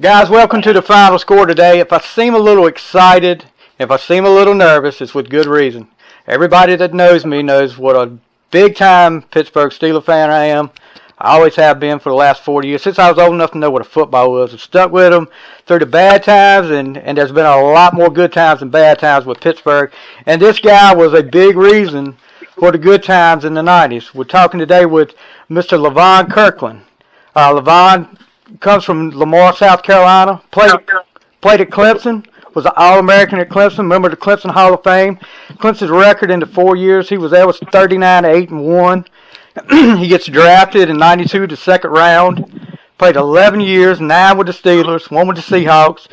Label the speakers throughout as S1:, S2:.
S1: Guys, welcome to the final score today. If I seem a little excited, if I seem a little nervous, it's with good reason. Everybody that knows me knows what a big-time Pittsburgh Steelers fan I am. I always have been for the last 40 years. Since I was old enough to know what a football was, I've stuck with them through the bad times, and there's been a lot more good times than bad times with Pittsburgh. And this guy was a big reason for the good times in the 90s. We're talking today with Mr. Levon Kirkland. Levon comes from Lamar, South Carolina, played at Clemson, was an All-American at Clemson, member of the Clemson Hall of Fame. Clemson's record in the 4 years he was there was 39-8-1. He gets drafted in '92 to second round. Played 11 years, 9 with the Steelers, 1 with the Seahawks,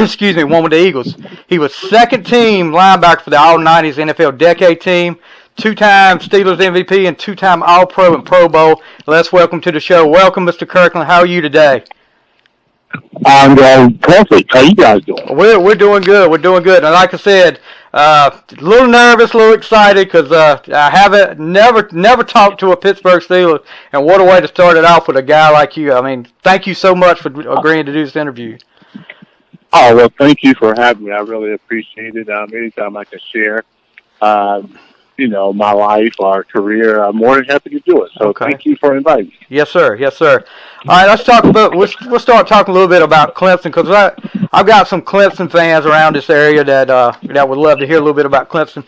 S1: excuse me, 1 with the Eagles. He was second team linebacker for the All-90s NFL Decade Team, 2-time Steelers MVP, and 2-time All-Pro and Pro Bowl. Let's welcome to the show. Welcome, Mr. Kirkland. How are you today?
S2: I'm doing perfect. How you guys doing?
S1: We're doing good. We're doing good. And like I said, a little nervous, a little excited because I haven't never talked to a Pittsburgh Steelers, and what a way to start it off with a guy like you. I mean, thank you so much for agreeing to do this interview.
S2: Oh, well, thank you for having me. I really appreciate it. Anytime I can share, my life, our career, I'm more than happy to do it. So
S1: Okay.
S2: Thank you for inviting me.
S1: Yes, sir. Yes, sir. All right, let's talk about. We'll start talking a little bit about Clemson because I've got some Clemson fans around this area that would love to hear a little bit about Clemson.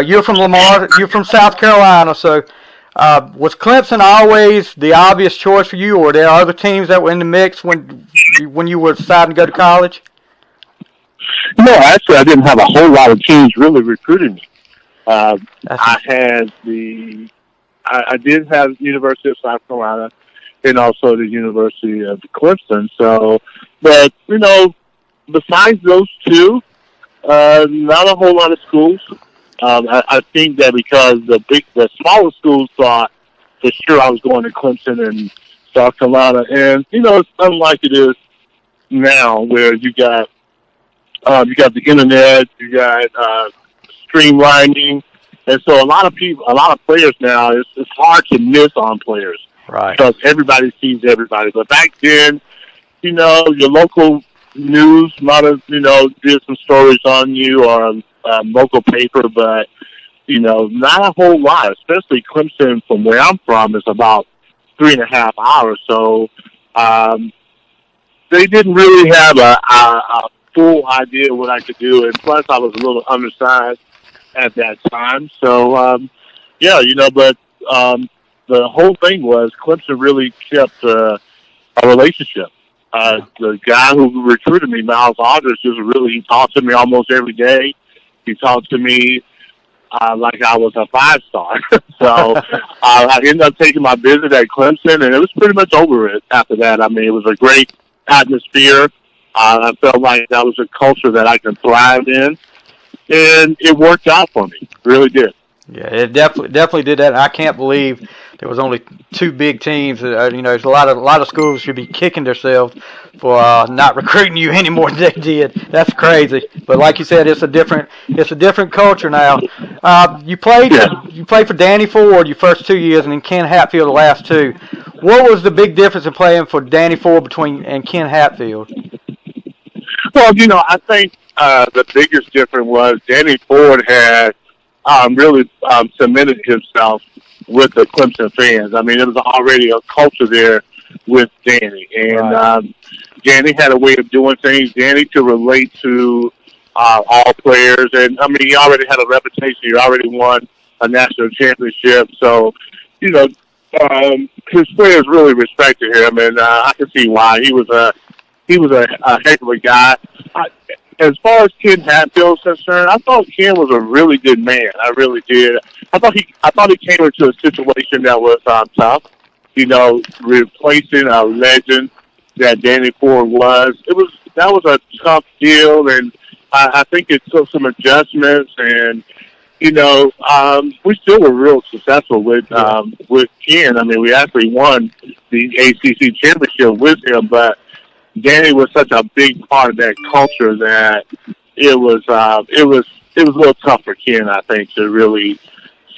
S1: You're from Lamar. You're from South Carolina. So, was Clemson always the obvious choice for you, or were there other teams that were in the mix when you were deciding to go to college?
S2: No, actually, I didn't have a whole lot of teams really recruiting me. I did have the University of South Carolina and also the University of Clemson. So, but, besides those two, not a whole lot of schools. I think that because the smaller schools thought for sure I was going to Clemson and South Carolina. And, it's unlike it is now where you got the internet, you got, streamlining, and so a lot of players now, it's hard to miss on players,
S1: right?
S2: Because everybody sees everybody. But back then, your local news might have, did some stories on you or a local paper, but not a whole lot. Especially Clemson, from where I'm from, is about 3.5 hours. So they didn't really have a full idea what I could do, and plus I was a little undersized at that time. So, but the whole thing was Clemson really kept a relationship. The guy who recruited me, Miles Aldridge, he talked to me almost every day. He talked to me like I was a 5-star. So I ended up taking my visit at Clemson, and it was pretty much over it after that. I mean, it was a great atmosphere. I felt like that was a culture that I could thrive in, and it worked out for me. It really did.
S1: Yeah, it definitely did that. I can't believe there was only 2 big teams. There's a lot of schools should be kicking themselves for not recruiting you any more than they did. That's crazy. But like you said, it's a different culture now. You played for Danny Ford your first 2 years, and then Ken Hatfield the last 2. What was the big difference in playing for Danny Ford and Ken Hatfield?
S2: Well, I think the biggest difference was Danny Ford had really cemented himself with the Clemson fans. I mean, there was already a culture there with Danny. And right. Danny had a way of doing things. Danny could relate to all players. And, I mean, he already had a reputation. He already won a national championship. So, his players really respected him. And I can see why. He was a heck of a guy. As far as Ken Hatfield is concerned, I thought Ken was a really good man. I really did. I thought he came into a situation that was tough. Replacing a legend that Danny Ford was. That was a tough deal, and I think it took some adjustments. And we still were real successful with Ken. I mean, we actually won the ACC championship with him, but Danny was such a big part of that culture that it was a little tough for Ken, I think, to really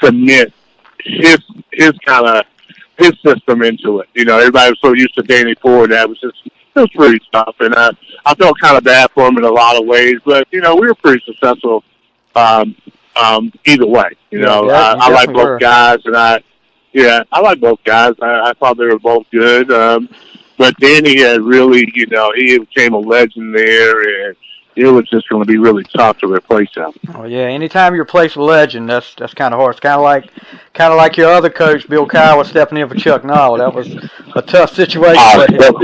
S2: submit his system into it. Everybody was so used to Danny Ford that it was just it was pretty tough, and I felt kind of bad for him in a lot of ways. But we were pretty successful either way. I like both guys, and I like both guys. I thought they were both good. But Danny had really, he became a legend there, and it was just going to be really tough to replace him.
S1: Oh yeah, anytime you replace a legend, that's kind of hard. It's kind of like your other coach, Bill Cowher, stepping in for Chuck Noll. That was a tough situation, but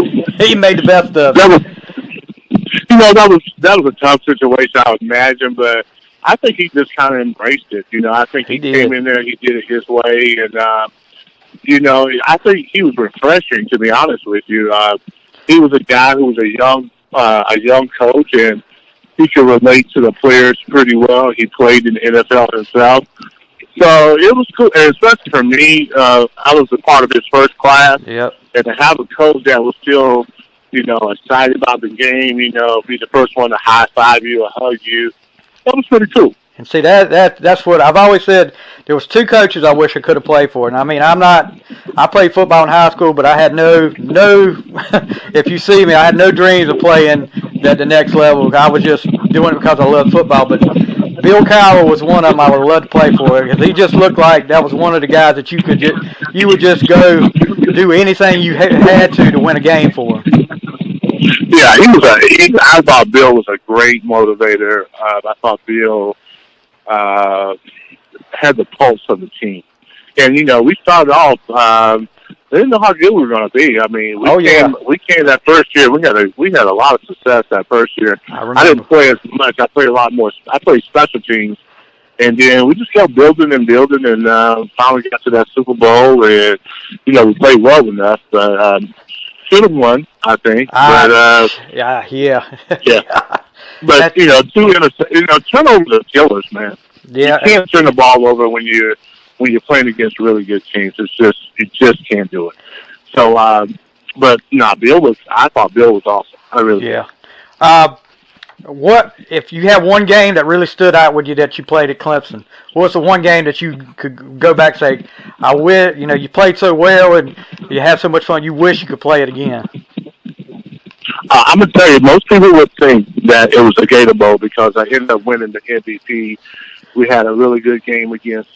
S1: he made the best of it.
S2: That was a tough situation, I would imagine, but I think he just kind of embraced it. I think he came in there, he did it his way, and I think he was refreshing, to be honest with you. He was a guy who was a young coach, and he could relate to the players pretty well. He played in the NFL himself. So it was cool, and especially for me, I was a part of his first class.
S1: Yep.
S2: And to have a coach that was still, excited about the game, be the first one to high-five you or hug you, that was pretty cool.
S1: And see, that's what I've always said. There was two coaches I wish I could have played for. And I mean, I played football in high school, but I had no, if you see me, I had no dreams of playing at the next level. I was just doing it because I loved football. But Bill Cowher was one of them I would love to play for, because he just looked like that was one of the guys that you would just go do anything you had to win a game for.
S2: Yeah, I thought Bill was a great motivator. I thought Bill had the pulse of the team. And, we started off, they didn't know how good we were going to be. I mean, we came that first year. We had a lot of success that first year. I didn't play as much. I played a lot more. I played special teams. And then we just kept building and finally got to that Super Bowl. And, we played well enough. But should have won, I think.
S1: Yeah.
S2: But turnovers are killers, man.
S1: Yeah.
S2: You can't turn the ball over when you're playing against really good teams. You just can't do it. So, I thought Bill was awesome. I really did.
S1: What if you have one game that really stood out with you that you played at Clemson? What's the one game that you could go back and say, you played so well and you had so much fun, you wish you could play it again?
S2: I'm going to tell you, most people would think that it was a Gator Bowl because I ended up winning the MVP. We had a really good game against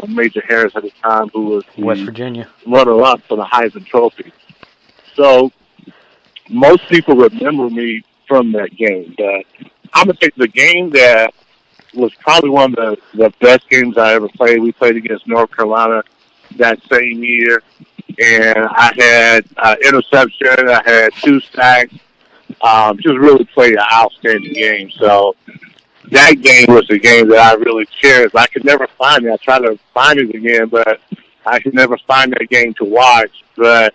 S2: Major Harris at the time, who was
S1: West Virginia
S2: runner-up for the Heisman Trophy. So most people remember me from that game. But I'm going to take the game that was probably one of the best games I ever played. We played against North Carolina that same year, and I had interception. I had 2 sacks. Just really played an outstanding game. So that game was the game that I really cherished. I could never find it. I tried to find it again, but I could never find that game to watch. But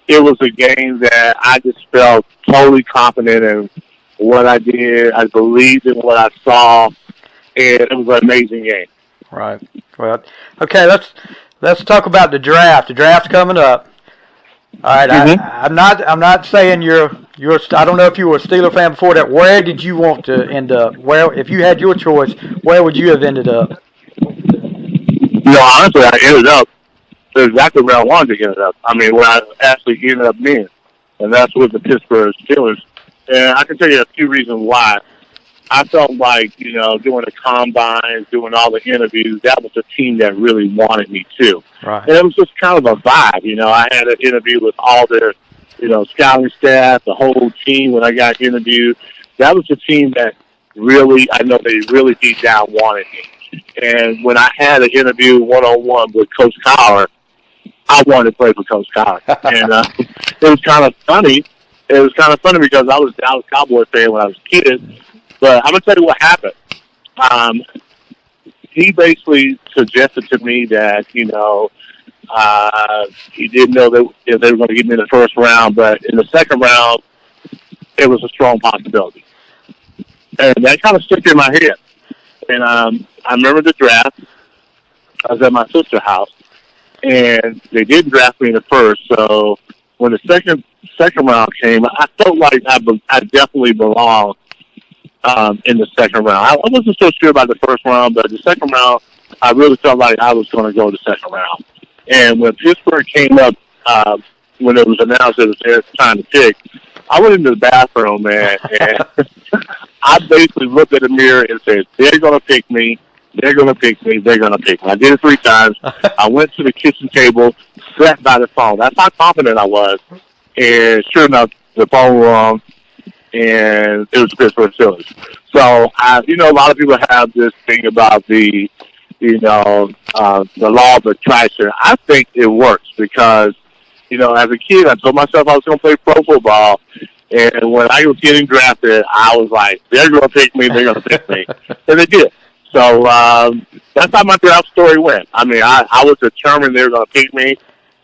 S2: it was a game that I just felt totally confident in what I did. I believed in what I saw, and it was an amazing game.
S1: Right. Well, okay, let's talk about the draft. The draft's coming up. All right.
S2: Mm-hmm.
S1: I'm not saying you're. I don't know if you were a Steeler fan before that. Where did you want to end up? Where, if you had your choice, where would you have ended up?
S2: Honestly, I ended up exactly where I wanted to end up. I mean, where I actually ended up being, and that's with the Pittsburgh Steelers. And I can tell you a few reasons why. I felt like, doing the combine, doing all the interviews, that was a team that really wanted me too.
S1: Right.
S2: And it was just kind of a vibe. I had an interview with all their, scouting staff, the whole team when I got interviewed. That was a team that really, I know they really deep down wanted me. And when I had an interview one-on-one with Coach Cowher, I wanted to play for Coach Cowher. And it was kind of funny. It was kind of funny because I was a Dallas Cowboy fan when I was a kid. But I'm going to tell you what happened. He basically suggested to me that, he didn't know that if they were going to give me in the first round, but in the second round, it was a strong possibility. And that kind of stuck in my head. And I remember the draft. I was at my sister's house, and they didn't draft me in the first. So when the second round came, I felt like I definitely belonged in the second round. I wasn't so sure about the first round, but the second round, I really felt like I was going to go the second round. And when Pittsburgh came up, when it was announced it was their time to pick, I went into the bathroom, man, and I basically looked at the mirror and said, they're going to pick me. They're going to pick me. They're going to pick me. I did it 3 times. I went to the kitchen table, sat by the phone. That's how confident I was. And sure enough, the phone rang, and it was the Pittsburgh Steelers. So, a lot of people have this thing about the law of attraction. I think it works because, as a kid, I told myself I was going to play pro football. And when I was getting drafted, I was like, they're going to pick me, they're going to pick me. And they did. So that's how my draft story went. I mean, I was determined they were going to pick me.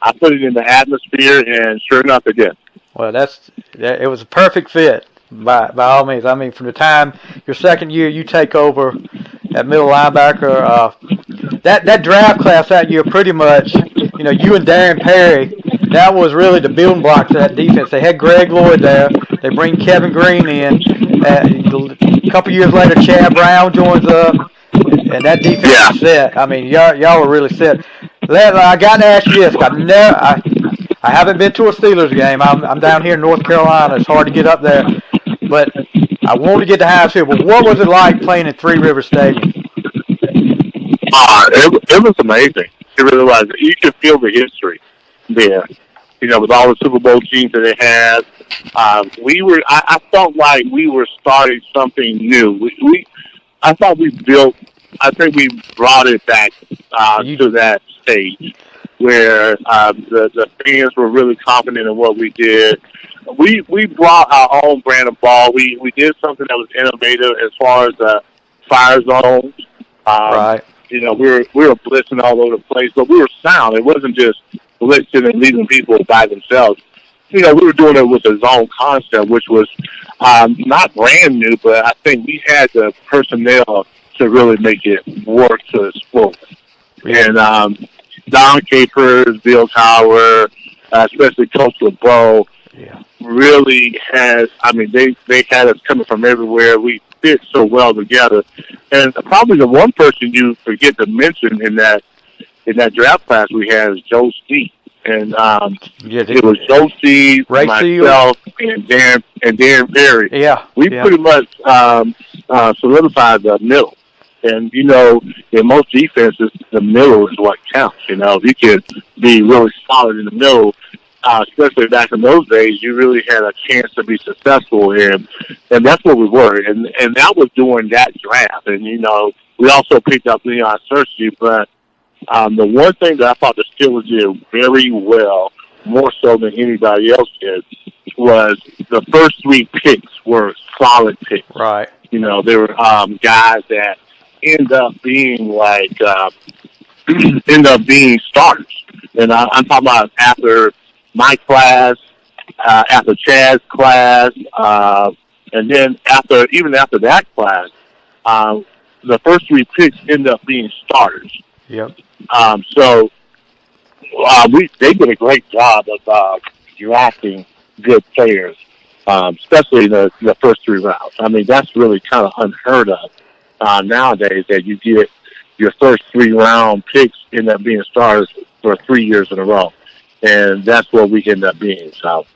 S2: I put it in the atmosphere, and sure enough, it did.
S1: Well, it was a perfect fit by all means. I mean, from the time your second year you take over at middle linebacker, that draft class that year pretty much, you and Darren Perry, that was really the building blocks of that defense. They had Greg Lloyd there. They bring Kevin Green in. A couple years later, Chad Brown joins up, and that defense is set. I mean, y'all were really set. I got to ask you this. I haven't been to a Steelers game. I'm down here in North Carolina. It's hard to get up there. But I want to get to Hinesfield. But what was it like playing at Three River Stadium?
S2: It was amazing. It really was. You could feel the history there. With all the Super Bowl teams that they had. I felt like we were starting something new. I think we brought it back to that stage where the fans were really confident in what we did. We brought our own brand of ball. We did something that was innovative as far as the fire zones.
S1: Right.
S2: We were blitzing all over the place, but we were sound. It wasn't just blitzing and leaving people by themselves. We were doing it with a zone concept, which was not brand new, but I think we had the personnel to really make it work to its fullest. And Don Capers, Bill Cowher, especially Coach LeBeau, really has, they had us coming from everywhere. We fit so well together. And probably the one person you forget to mention in that draft class we had is Joe Steve. And it was Joe Steve, myself, and Darren Perry.
S1: Yeah.
S2: We pretty much solidified the middle. And, in most defenses, the middle is what counts. If you can be really solid in the middle, especially back in those days, you really had a chance to be successful. And that's what we were. And that was during that draft. And, we also picked up Leon Searcy, but the one thing that I thought the Steelers did very well, more so than anybody else did, was the first 3 picks were solid picks.
S1: Right.
S2: They were guys that end up being starters. And I'm talking about after my class, after Chad's class, and then after that class, the first 3 picks end up being starters.
S1: Yep.
S2: So they did a great job of drafting good players, especially the first 3 rounds. That's really kind of unheard of nowadays, that you get your first 3-round picks end up being starters for 3 years in a row, and that's what we end up being. So,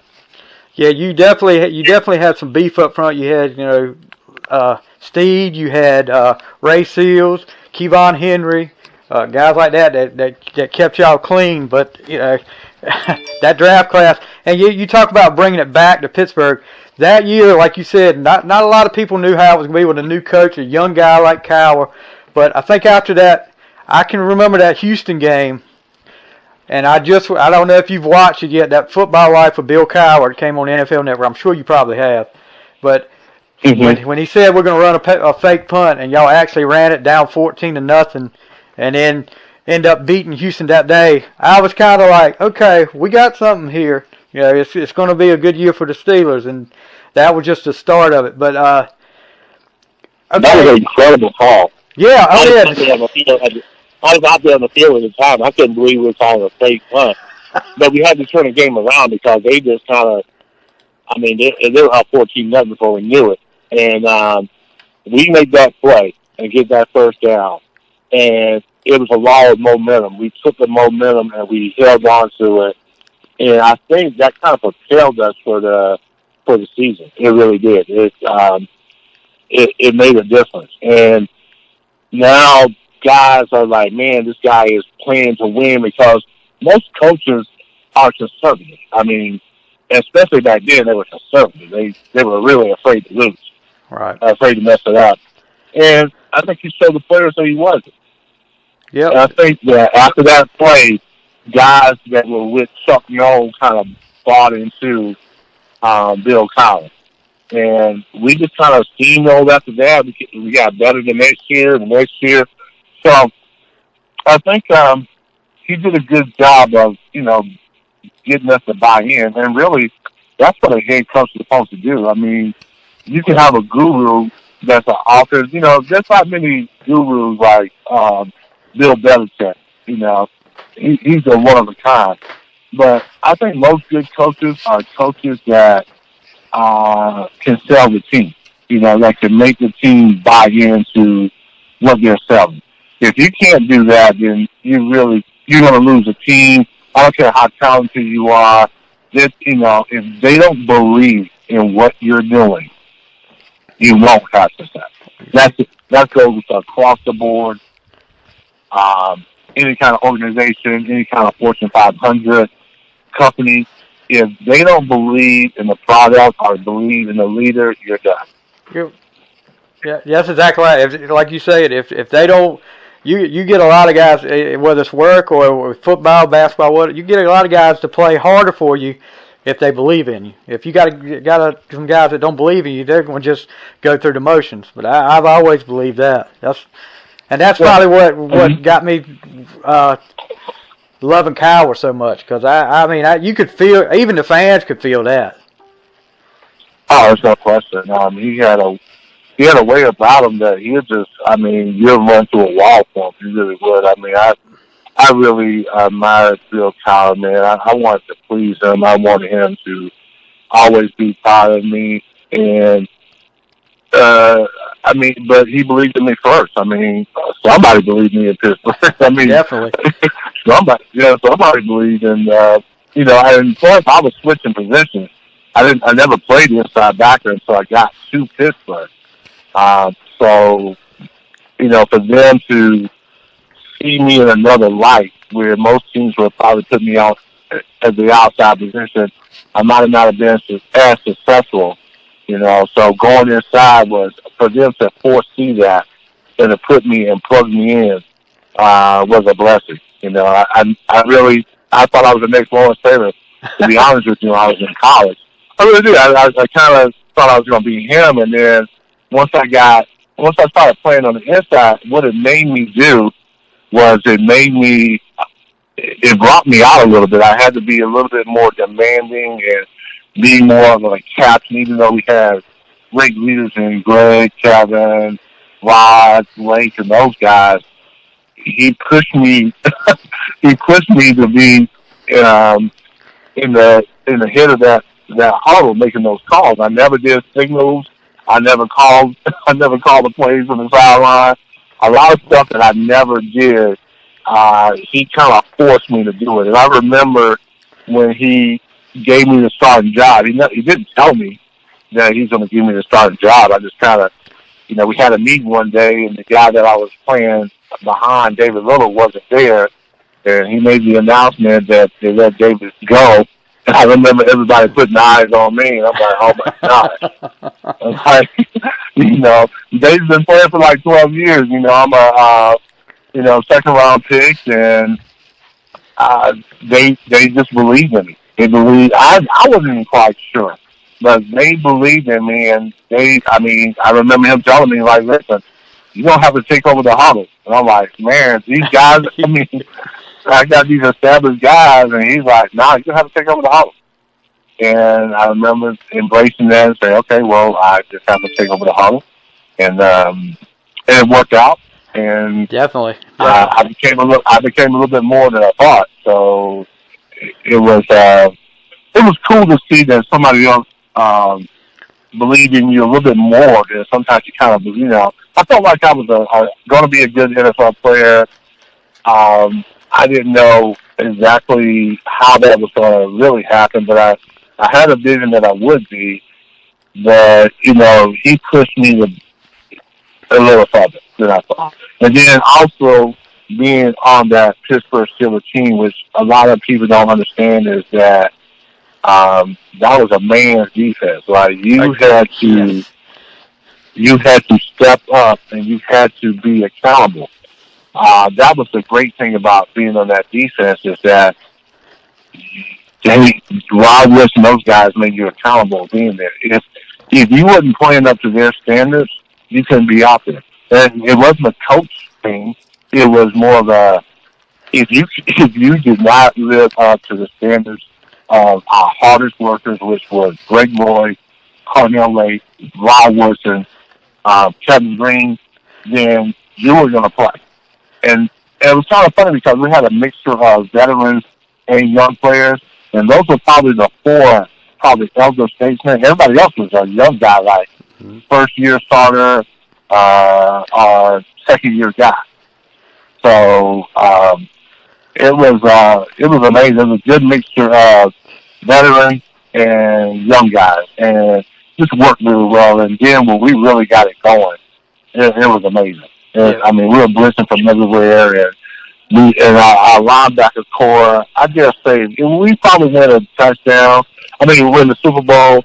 S1: yeah, you definitely had some beef up front. You had Steed, you had Ray Seals, Kevon Henry. Guys like that kept y'all clean, but that draft class, and you talk about bringing it back to Pittsburgh. That year, like you said, not a lot of people knew how it was going to be with a new coach, a young guy like Cowher. But I think after that, I can remember that Houston game, and I don't know if you've watched it yet, that Football Life with Bill Cowher that came on the NFL Network. I'm sure you probably have. But when he said we're going to run a fake punt, and y'all actually ran it down 14-0, and then end up beating Houston that day, I was kind of like, okay, we got something here. It's going to be a good year for the Steelers, and that was just the start of it. But okay.
S2: That was an incredible call.
S1: Yeah, I did.
S2: I was out there on the field at the time. I couldn't believe we were calling a fake punt. But we had to turn the game around because they just kind of, they were up 14-0 before we knew it. And we made that play and get that first down. And it was a law of momentum. We took the momentum and we held on to it. And I think that kind of propelled us for the for the season. It really did. It made a difference. And now guys are like, man, this guy is playing to win, because most coaches are conservative. I mean, especially back then, they were conservative. They were really afraid to lose,
S1: Right.
S2: afraid to mess it up. And I think he showed the players that he wasn't.
S1: Yeah.
S2: And I think that after that play, guys that were with Chuck Noll kind of bought into Bill Collins. And we just kind of steamrolled after that. We got better the next year, So I think he did a good job of, getting us to buy in. And really, that's what a head coach is supposed to do. I mean, you can have a guru that's an author. There's not many gurus like Bill Belichick. He's a one of a kind. But I think most good coaches are coaches that can sell the team. That can make the team buy into what they're selling. If you can't do that, then you're going to lose a team. I don't care how talented you are. If they don't believe in what you're doing, you won't have success. That goes across the board. Any kind of organization, any kind of Fortune 500 company, if they don't believe in the product or believe in the leader, you're done.
S1: Yeah, that's exactly right. Like you said, if they don't, you get a lot of guys, whether it's work or football, basketball, what you get a lot of guys to play harder for you if they believe in you. If you got some guys that don't believe in you, they're going to just go through the motions. But I've always believed that. That's probably what got me loving Cowher so much, because I mean you could feel, even the fans could feel that.
S2: Oh, there's no question. He had a way about him that you'd run through a wall for him. You really would. I mean, I really admired Bill Cowher, man. I wanted to please him. I wanted him to always be proud of me. And, but he believed in me first. I mean, somebody believed in me in Pittsburgh. I mean,
S1: definitely.
S2: Somebody believed in, and plus I was switching positions. I never played inside backer until I got to Pittsburgh. So, for them to see me in another light, where most teams would probably put me out as the outside position, I might not have been as successful, So going inside was, for them to foresee that and to put me and plug me in, was a blessing. I thought I was the next Lawrence Taylor, to be honest with you, when I was in college. I really did. I kind of thought I was going to be him, and then once I started playing on the inside, what it made me do was it brought me out a little bit. I had to be a little bit more demanding and be more of a captain, even though we had great leaders in Greg, Kevin, Rod, Lake, and those guys. He pushed me. He pushed me to be in the head of that huddle, making those calls. I never did signals. I never called the plays on the sideline. A lot of stuff that I never did, he kind of forced me to do it. And I remember when he gave me the starting job, he didn't tell me that he's going to give me the starting job. I just kind of, we had a meeting one day, and the guy that I was playing behind, David Little, wasn't there. And he made the announcement that they let David go. And I remember everybody putting eyes on me, and I'm like, oh my God. I'm like, David's been playing for like 12 years. I'm a, second round pick, and they just believed in me. They believed, I wasn't even quite sure, but they believed in me, and I remember him telling me, like, listen, you don't have to take over the huddle. And I'm like, man, these guys, I got these established guys, and he's like, nah, you don't have to take over the huddle. And I remember embracing that and saying, okay, well, I just have to take over the huddle. And it worked out. And
S1: definitely.
S2: I became a little bit more than I thought. So it was cool to see that somebody else believed in you a little bit more than sometimes you kind of, I felt like I was going to be a good NFL player. I didn't know exactly how that was going to really happen, but I had a vision that I would be, that, he pushed me a little further than I thought. And then also being on that Pittsburgh Steelers team, which a lot of people don't understand, is that that was a man's defense. Like you had to step up and you had to be accountable. That was the great thing about being on that defense, is that Rod Wilson, those guys made you accountable being there. If you wasn't playing up to their standards, you couldn't be out there. And it wasn't a coach thing. It was more of a, if you did not live up to the standards of our hardest workers, which was Greg Lloyd, Cornell Lake, Rod Wilson, Kevin Green, then you were going to play. And it was kind of funny because we had a mixture of veterans and young players, and those were probably the four elder statesmen. Everybody else was a young guy, like first-year starter or second-year guy. So it was amazing. It was a good mixture of veterans and young guys, and just worked really well. And then when we really got it going, it was amazing. And, I mean, we were blitzing from everywhere, and our linebacker core, I dare say, we probably win a touchdown. I mean, win the Super Bowl.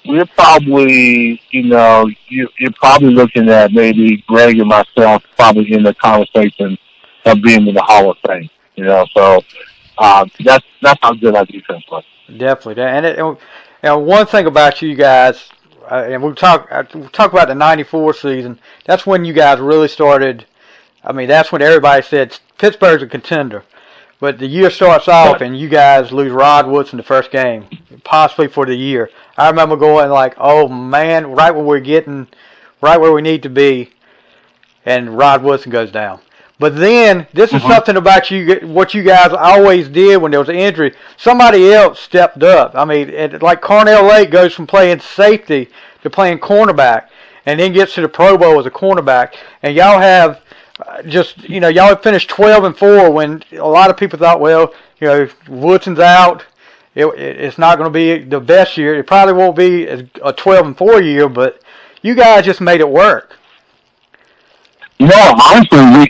S2: We're probably, you're probably looking at maybe Greg and myself probably in the conversation of being in the Hall of Fame. So that's how good our defense was.
S1: Definitely, and one thing about you guys, and we'll talk about the '94 season. That's when you guys really started. I mean, that's when everybody said Pittsburgh's a contender. But the year starts off, and you guys lose Rod Woodson the first game, possibly for the year. I remember going like, "Oh man!" Right when we're getting right where we need to be, and Rod Woodson goes down. But then this is something about you, what you guys always did when there was an injury. Somebody else stepped up. I mean, like Cornell Lake goes from playing safety to playing cornerback, and then gets to the Pro Bowl as a cornerback. And y'all have y'all have finished 12-4 when a lot of people thought, well, Woodson's out. It's not going to be the best year. It probably won't be a 12-4 year, but you guys just made it work.
S2: Honestly,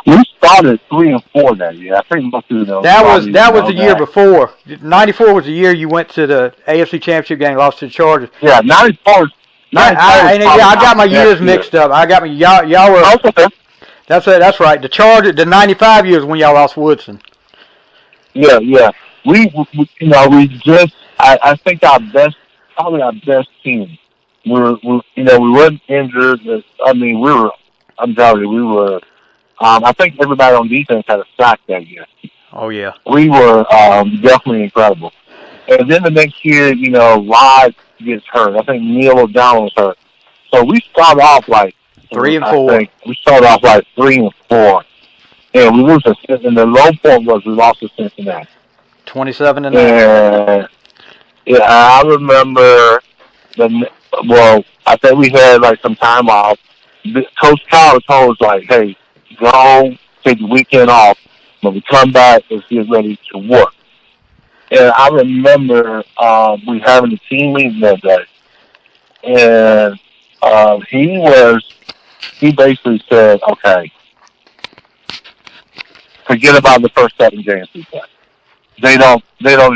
S2: we started 3-4 that year. I think most of them.
S1: That was the year before. '94 was the year you went to the AFC Championship game, lost to the Chargers.
S2: Yeah, '94.
S1: I got my years mixed up. I got y'all were.
S2: Oh, okay.
S1: That's right. The Chargers, the '95 years when y'all lost Woodson.
S2: Yeah. We just. I think probably our best team. We weren't injured. I mean, we were. I'm telling you, we were. I think everybody on defense had a sack that year.
S1: Oh yeah.
S2: We were definitely incredible. And then the next year, Rod gets hurt. I think Neil O'Donnell was hurt. So we started off like
S1: 3-4.
S2: We started off like 3-4, and we lose. And the low point was we lost to Cincinnati.
S1: 27-9.
S2: And yeah, I remember. I think we had like some time off. Coach Kyle told us, like, hey, go take the weekend off. When we come back, let's get ready to work. And I remember we having a team meeting that day. And he basically said, okay, forget about the first 7 games we play. They don't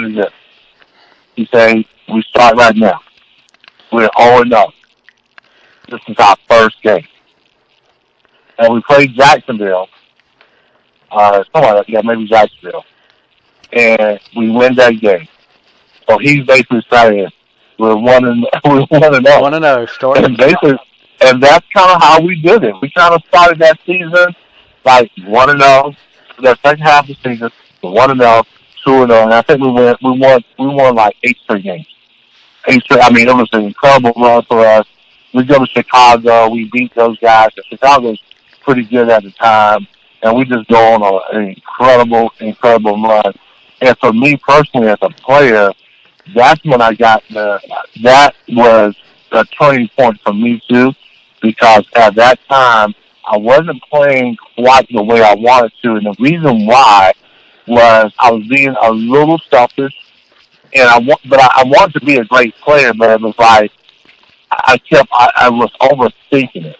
S2: exist. He said, we start right now. We're 0-0. This is our first game. And we played Jacksonville. Maybe Jacksonville. And we win that game. So he's basically saying we're 1-0.
S1: 1-0. Starting.
S2: And that's kind of how we did it. We kind of started that season like 1-0. The second half of the season, 1-0, 2-0, and I think we won like 8 straight games. It was an incredible run for us. We go to Chicago. We beat those guys. Chicago's pretty good at the time, and we just go on an incredible, incredible run. And for me personally, as a player, that's when I got that was a turning point for me too, because at that time I wasn't playing quite the way I wanted to, and the reason why was I was being a little selfish, and I wanted to be a great player, but it was like I was overthinking it.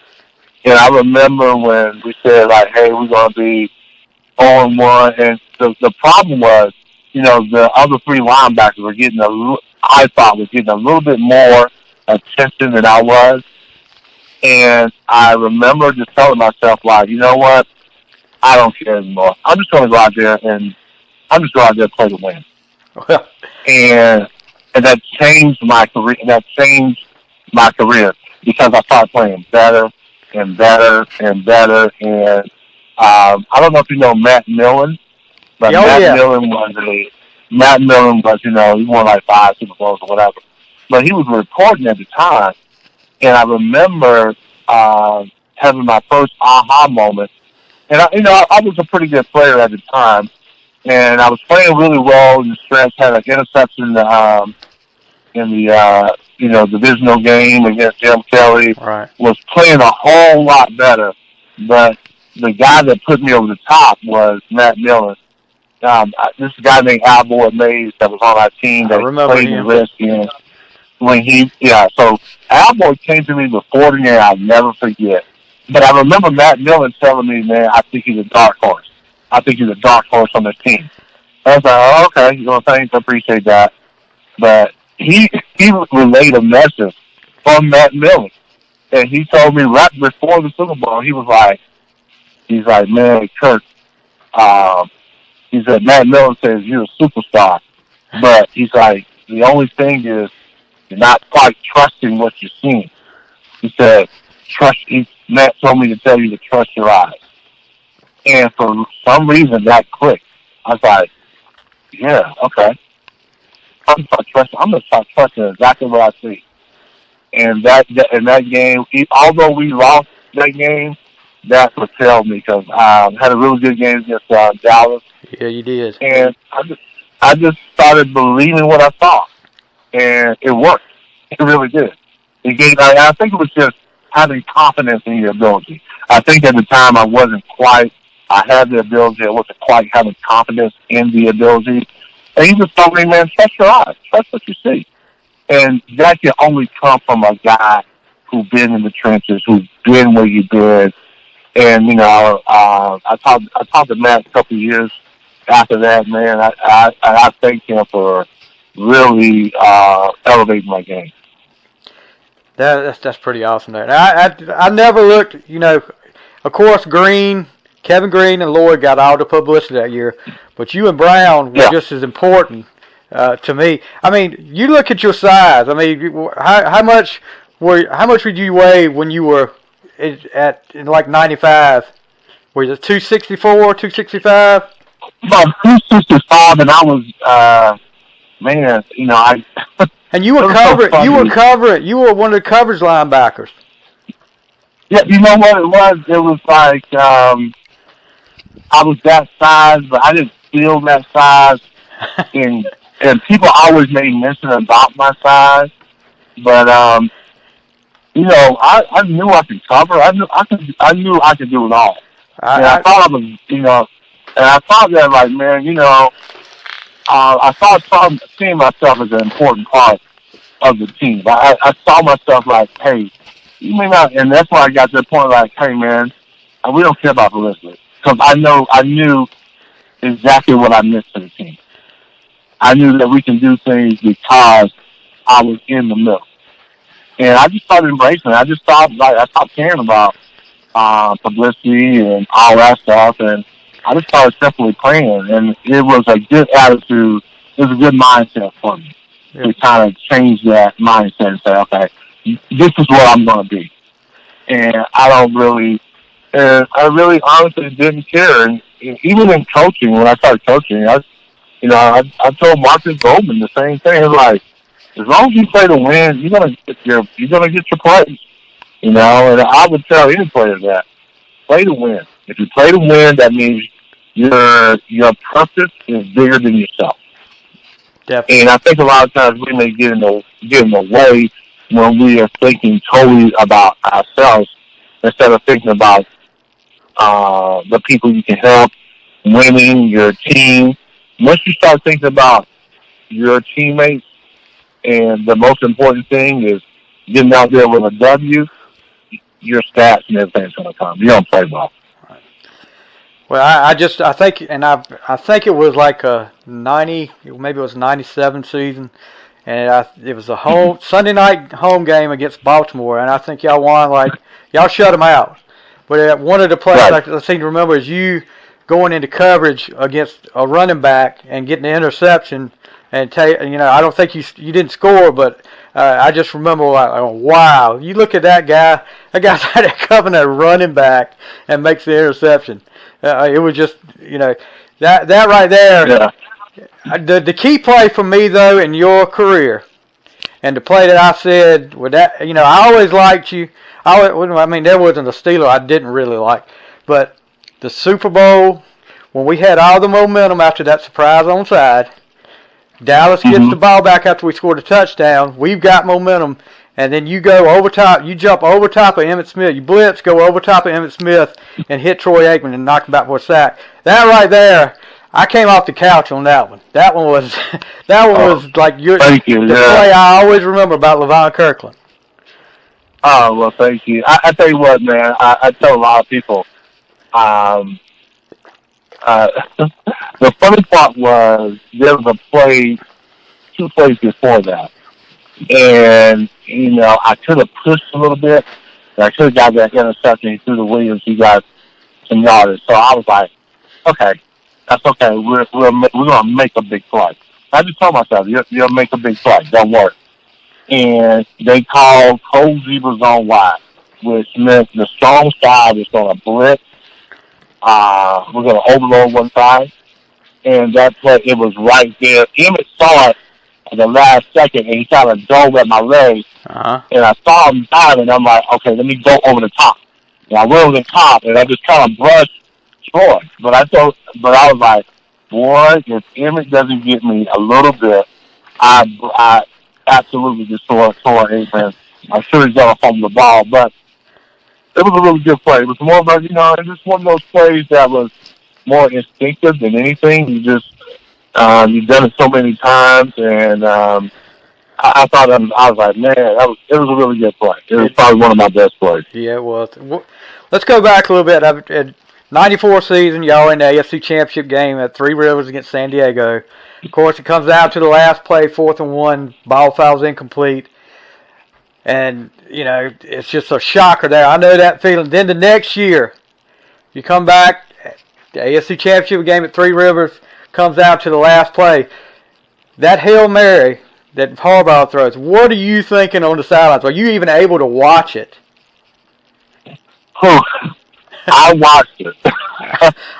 S2: And I remember when we said, like, hey, we're going to be 0-1. And the problem was, the other three linebackers were I thought was getting a little bit more attention than I was. And I remember just telling myself, like, you know what? I don't care anymore. I'm just going to go out there and play to win. and that changed my career. Because I started playing better and better and better. And I don't know if you know Matt Millen, but Millen was, he won like 5 Super Bowls or whatever. But he was reporting at the time, and I remember having my first aha moment. And I was a pretty good player at the time, and I was playing really well in the stretch. Had an interception in the divisional game against Jim Kelly.
S1: Right.
S2: Was playing a whole lot better, but the guy that put me over the top was Matt Millen. This guy named Alboy Mays that was on our team that played in Redskins. So Alboy came to me before the game. I'll never forget. But I remember Matt Millen telling me, man, I think he's a dark horse. I think he's a dark horse on the team. I was like, oh, okay, thanks, I appreciate that. But he relayed a message from Matt Millen. And he told me right before the Super Bowl, he's like, man, Kirk, he said, Matt Millen says you're a superstar. But he's like, the only thing is you're not quite trusting what you're seeing. He said, Matt told me to tell you to trust your eyes. And for some reason, that clicked. I was like, yeah, okay. I'm going to start trusting exactly what I see. And in that game, although we lost that game, that propelled me because I had a really good game against Dallas.
S1: Yeah, you did.
S2: And I just started believing what I saw. And it worked. It really did. I think it was just having confidence in your ability. I think at the time I had the ability, I wasn't quite having confidence in the ability. And he just told me, man, trust your eyes. Trust what you see. And that can only come from a guy who's been in the trenches, who's been where you've been. And, I talked to Matt a couple of years after that, man. I thank him for really elevating my game.
S1: That's pretty awesome there. I never looked, of course, Kevin Green and Lloyd got all the publicity that year, but you and Brown were just as important to me. I mean, you look at your size. I mean, how much would you weigh when you were in like 95? Was it 264, 265?
S2: About 265, and I was, I.
S1: And you were covering. You were one of the coverage linebackers.
S2: Yeah, you know what it was? It was like I was that size, but I didn't feel that size. And people always made mention about my size, but I knew I could cover. I knew I could do it all. I thought I was, and I thought that, like, man, I started seeing myself as an important part of the team. I saw myself like, hey, you may not, and that's why I got to the point like, hey, man, we don't care about publicity. Because I knew exactly what I meant to the team. I knew that we can do things because I was in the middle. And I just started embracing it. I stopped caring about publicity and all that stuff, and I just started simply playing, and it was a good attitude. It was a good mindset for me to kind of change that mindset and say, okay, this is what I'm going to be. And I really honestly didn't care. And even in coaching, when I started coaching, I told Marcus Goldman the same thing. It was like, as long as you play to win, you're gonna get your plays. And I would tell any player that play to win. If you play to win, that means your purpose is bigger than yourself.
S1: Definitely.
S2: And I think a lot of times we may get in the way when we are thinking totally about ourselves instead of thinking about the people you can help, winning, your team. Once you start thinking about your teammates, and the most important thing is getting out there with a W, your stats and everything's going to come. You don't play well.
S1: Well, I think it was like a 90, maybe it was 97 season, and it was a home Sunday night home game against Baltimore, and I think y'all won, y'all shut them out. But one of the plays I seem to remember is you going into coverage against a running back and getting the interception, and I don't think you didn't score, but I just remember wow, you look at that guy. That guy's out there covering a running back and makes the interception. It was just, that right there.
S2: Yeah.
S1: The key play for me, though, in your career, and the play that I said, with that, I always liked you. There wasn't a Steeler I didn't really like. But the Super Bowl, when we had all the momentum after that surprise onside, Dallas gets the ball back after we scored a touchdown. We've got momentum. And then you go over top, you jump over top of Emmitt Smith. You blitz, go over top of Emmitt Smith, and hit Troy Aikman and knock him back for a sack. That right there, I came off the couch on that one. That one was like the play I always remember about Levon Kirkland.
S2: Oh, well, thank you. I tell you what, man, I tell a lot of people, the funny part was there was two plays before that. And, I could have pushed a little bit. And I could have got that interception. He threw to Williams. He got some yardage. So I was like, okay, that's okay. We're going to make a big play. I just told myself, you'll make a big play. Don't worry. And they called cold zebra zone wide, which meant the strong side was going to blitz. We're going to overload one side. And that play, it was right there. Emmitt saw it at the last second, and he kind of dove at my leg. And I saw him dive, and I'm like, okay, let me go over the top. And I went over the top, and I just kind of brushed Troy. But I was like, boy, if Emmitt doesn't get me a little bit, I absolutely just tore Aikman. I'm sure he's going to fumble the ball, but it was a really good play. It was more about, it's just one of those plays that was more instinctive than anything. You've done it so many times, and I thought I was like, man, it was a really good play. It was probably one of my best plays.
S1: Yeah, it was. Let's go back a little bit. At 94 season, y'all in the AFC Championship game at Three Rivers against San Diego. Of course, it comes down to the last play, 4th and 1, ball fouls incomplete. And, it's just a shocker there. I know that feeling. Then the next year, you come back, the AFC Championship game at Three Rivers, comes down to the last play. That Hail Mary that Harbaugh throws, what are you thinking on the sidelines? Are you even able to watch it?
S2: I watched it.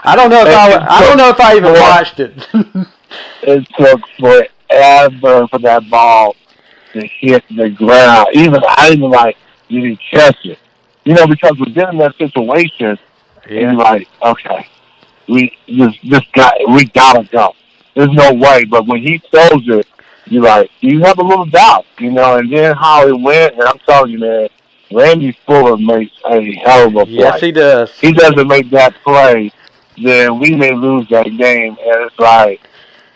S1: I don't know if I even watched it.
S2: It took forever for that ball to hit the ground. I didn't catch it. Because we've been in that situation, and you're like, okay, we gotta go. There's no way. But when he throws it, you have a little doubt, and then how it went, and I'm telling you, man, Randy Fuller makes a hell of a play.
S1: Yes, he does.
S2: He doesn't make that play, then we may lose that game. And it's like,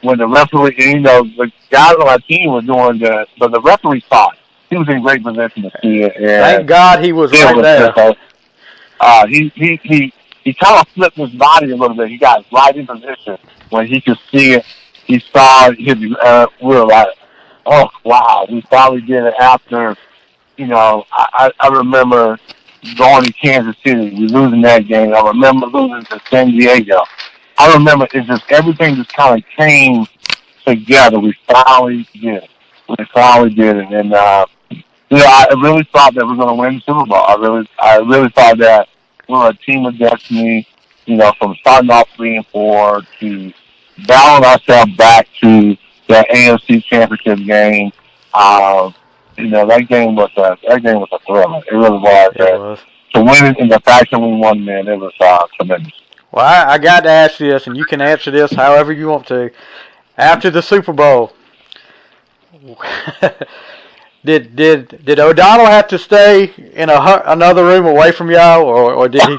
S2: when the referee, the guys on our team were doing that, but the referee thought he was in great position to see it. And
S1: thank God he was right there.
S2: He kind of flipped his body a little bit. He got right in position when he could see it. He saw it. We were like, oh, wow. We finally did it after, I remember going to Kansas City. We losing that game. I remember losing to San Diego. I remember everything just kind of came together. We finally did it. And, I really thought that we were going to win the Super Bowl. I really thought that we were a team of destiny, from starting off 3-4 to battling ourselves back to that AFC Championship game. That game was a thriller. It really was.
S1: It was.
S2: To win it in the fashion we won, man, it was tremendous.
S1: Well, I got to ask this, and you can answer this however you want to. After the Super Bowl, did O'Donnell have to stay in another room away from y'all, or did he?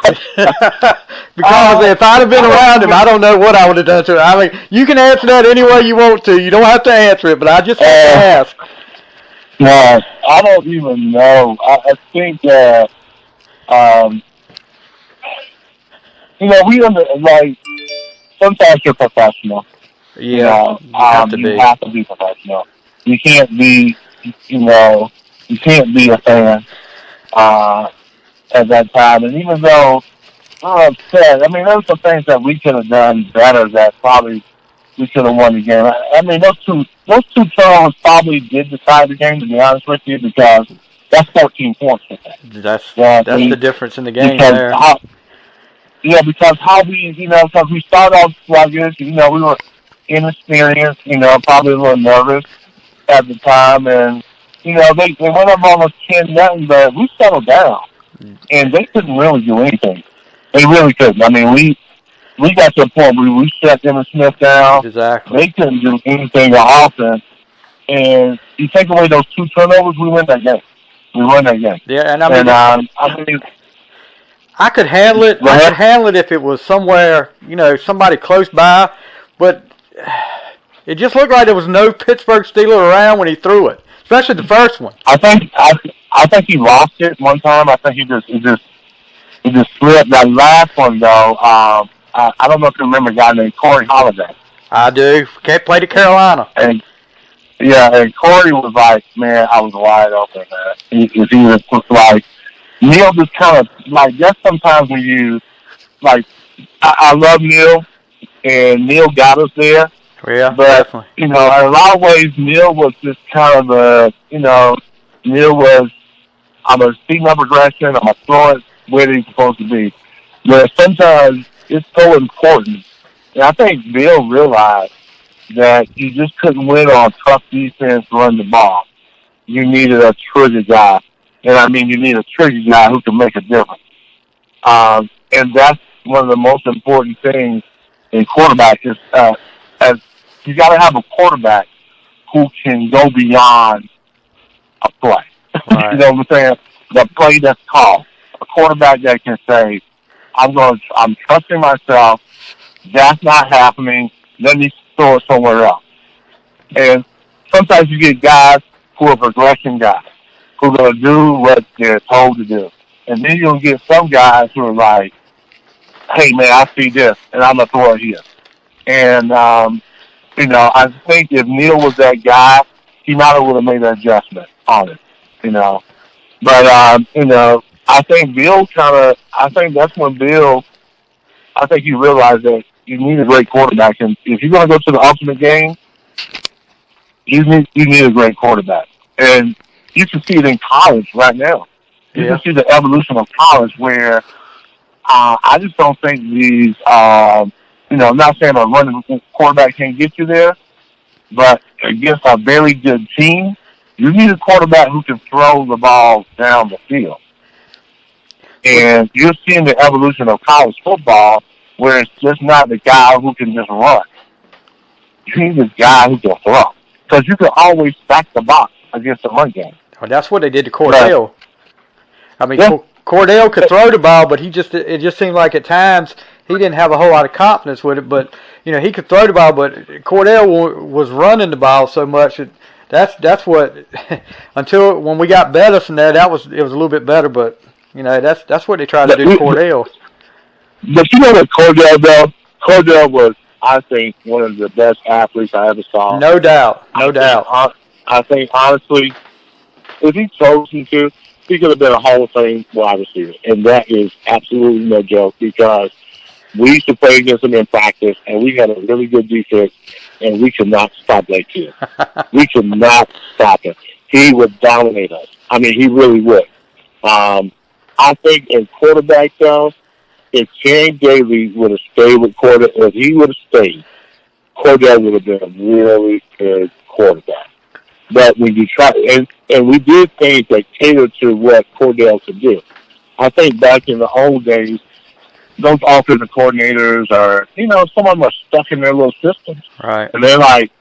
S1: Because if I'd have been around him, I don't know what I would have done to him. I mean, you can answer that any way you want to. You don't have to answer it, but I just have to ask.
S2: Well, I don't even know. I think that, um, we like sometimes you're professional.
S1: Yeah, you have to
S2: You
S1: be.
S2: have to be professional. You can't be, you can't be a fan at that time. And even though I'm upset, I mean, there's some things that we could have done better that probably we should have won the game. I mean, those two turnovers probably did decide the game, to be honest with you, because that's 14 points for them.
S1: That's
S2: Yeah,
S1: that's the difference in the game
S2: because
S1: there.
S2: because how we, because we started off sluggish, we were inexperienced, probably a little nervous at the time, and they went up almost 10-0, but we settled down, and they couldn't really do anything. They really couldn't. I mean, we got to a point where we shut Emmitt Smith down.
S1: Exactly.
S2: They couldn't do anything on offense, and you take away those two turnovers, we win that game. We won that game.
S1: Yeah, and I mean, I could handle it. I could handle it if it was somewhere, somebody close by, but it just looked like there was no Pittsburgh Steeler around when he threw it, especially the first one.
S2: I think he lost it one time. I think he just slipped. That last one though, I don't know if you remember a guy named Corey Holiday.
S1: I do. Can't play to Carolina.
S2: And Corey was like, man, I was wide open, man. He was like, Neil just kind of, like, just sometimes when you, like, I love Neil, and Neil got us there.
S1: Yeah,
S2: but,
S1: definitely.
S2: In a lot of ways, Neil was just kind of Neil was, I'm a speed my progression, I'm going to throw it where he's supposed to be. But sometimes it's so important. And I think Bill realized that you just couldn't win on tough defense, run the ball. You needed a trigger guy. And I mean, you need a trigger guy who can make a difference. And that's one of the most important things in quarterback is, as you got to have a quarterback who can go beyond a play.
S1: Right.
S2: You know what I'm saying? The play that's called. A quarterback that can say, I'm trusting myself. That's not happening. Let me throw it somewhere else. And sometimes you get guys who are progression guys, who are going to do what they're told to do. And then you'll get some guys who are like, hey, man, I see this, and I'm going to throw it here. And, I think if Neil was that guy, he might have would have made an adjustment on it, But, I think that's when Bill, I think he realized that you need a great quarterback. And if you're going to go to the ultimate game, you need a great quarterback. And you can see it in college right now. You can see the evolution of college where I just don't think these, I'm not saying a running quarterback can't get you there, but against a very good team, you need a quarterback who can throw the ball down the field. And you're seeing the evolution of college football where it's just not the guy who can just run. You need this guy who can throw. Because you can always stack the box against the run game.
S1: Well, that's what they did to Cordell. I mean, Cordell could throw the ball, but it just seemed like at times he didn't have a whole lot of confidence with it. But, he could throw the ball, but Cordell was running the ball so much. That's what, until when we got better from there, it was a little bit better, but, that's what they tried to do to Cordell.
S2: But you know what Cordell does? Cordell was, I think, one of the best athletes I ever saw.
S1: No doubt.
S2: I think, honestly, if he chose him to, he could have been a Hall of Fame wide receiver. And that is absolutely no joke because we used to play against him in practice, and we had a really good defense, and we could not stop that kid. We could not stop him. He would dominate us. I mean, he really would. I think in quarterback, though, if James Daly would have stayed with Cordell, if he would have stayed, Cordell would have been a really good quarterback. But when you try, and we did things that catered to what Cordell could do. I think back in the old days, those offensive coordinators are, some of them are stuck in their little systems.
S1: Right.
S2: And they're like,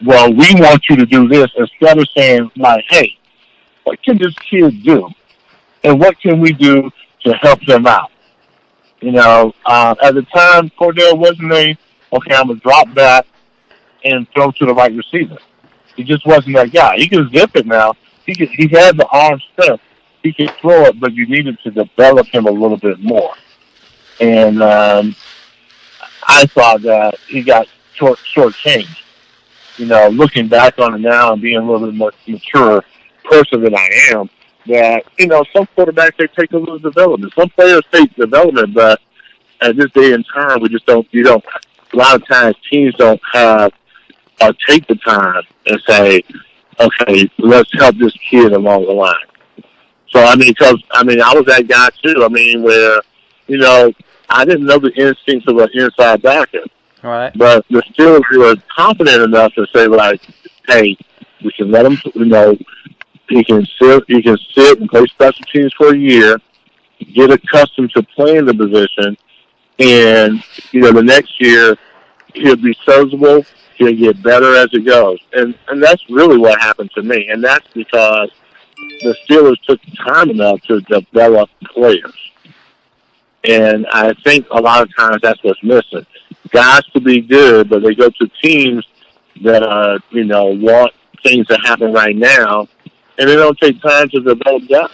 S2: well, we want you to do this, instead of saying, like, hey, what can this kid do? And what can we do to help them out? At the time, Cordell wasn't I'm going to drop back and throw to the right receiver. He just wasn't that guy. He could zip it now. He had the arm strength. He could throw it, but you needed to develop him a little bit more. And I thought that he got shortchanged. You know, looking back on it now and being a little bit more mature person than I am, that, you know, some quarterbacks, they take a little development. Some players take development, but at this day and time, a lot of times teams don't have or take the time and say, okay, let's help this kid along the line. So, I was that guy too. Where, you know, I didn't know the instincts of an inside backer.
S1: Right.
S2: But the Steelers were confident enough to say, like, hey, we can let him, you know, he can sit and play special teams for a year, get accustomed to playing the position, and, you know, the next year he'll be serviceable, he'll get better as it goes. And that's really what happened to me. And that's because the Steelers took time enough to develop players. And I think a lot of times that's what's missing. Guys to be good, but they go to teams that you know, want things to happen right now, and they don't take time to develop guys.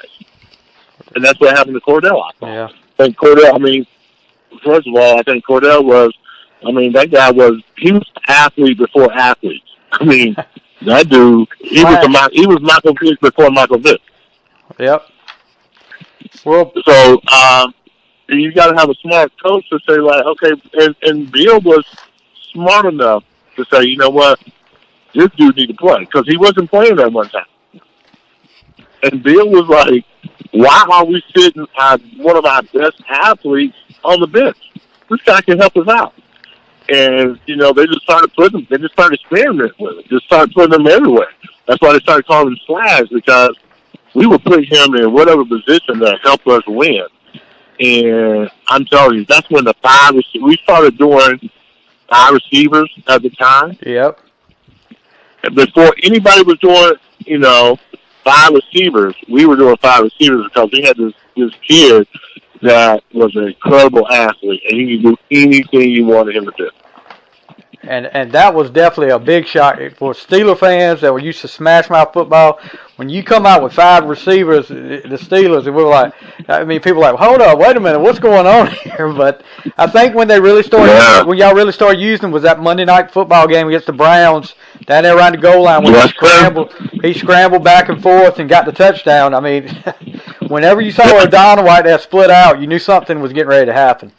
S2: And that's what happened to Cordell, I thought.
S1: Yeah.
S2: I think Cordell, first of all, I think Cordell was, that guy he was athlete before athletes. That dude, he was Michael Vick before Michael Vick.
S1: Yep. Well,
S2: so, you got to have a smart coach to say, like, okay, and Bill was smart enough to say, you know what, this dude need to play, because he wasn't playing that one time. And Bill was like, why are we sitting one of our best athletes on the bench? This guy can help us out. And, you know, they just started experimenting with it. Just started putting them everywhere. That's why they started calling him Slash, because we would put him in whatever position that helped us win. And I'm telling you, that's when we started doing 5 receivers at the time.
S1: Yep.
S2: And before anybody was doing, you know, 5 receivers, we were doing 5 receivers because we had this kid that was an incredible athlete, and he could do anything you wanted him to do.
S1: And that was definitely a big shock for Steeler fans that were used to smash mouth football. When you come out with 5 receivers, the Steelers, and we were like, people were like, hold up, wait a minute, what's going on here? But I think when they really started, when y'all really started using them was that Monday night football game against the Browns down there around the goal line when he scrambled back and forth and got the touchdown. Whenever you saw O'Donnell right there split out, you knew something was getting ready to happen.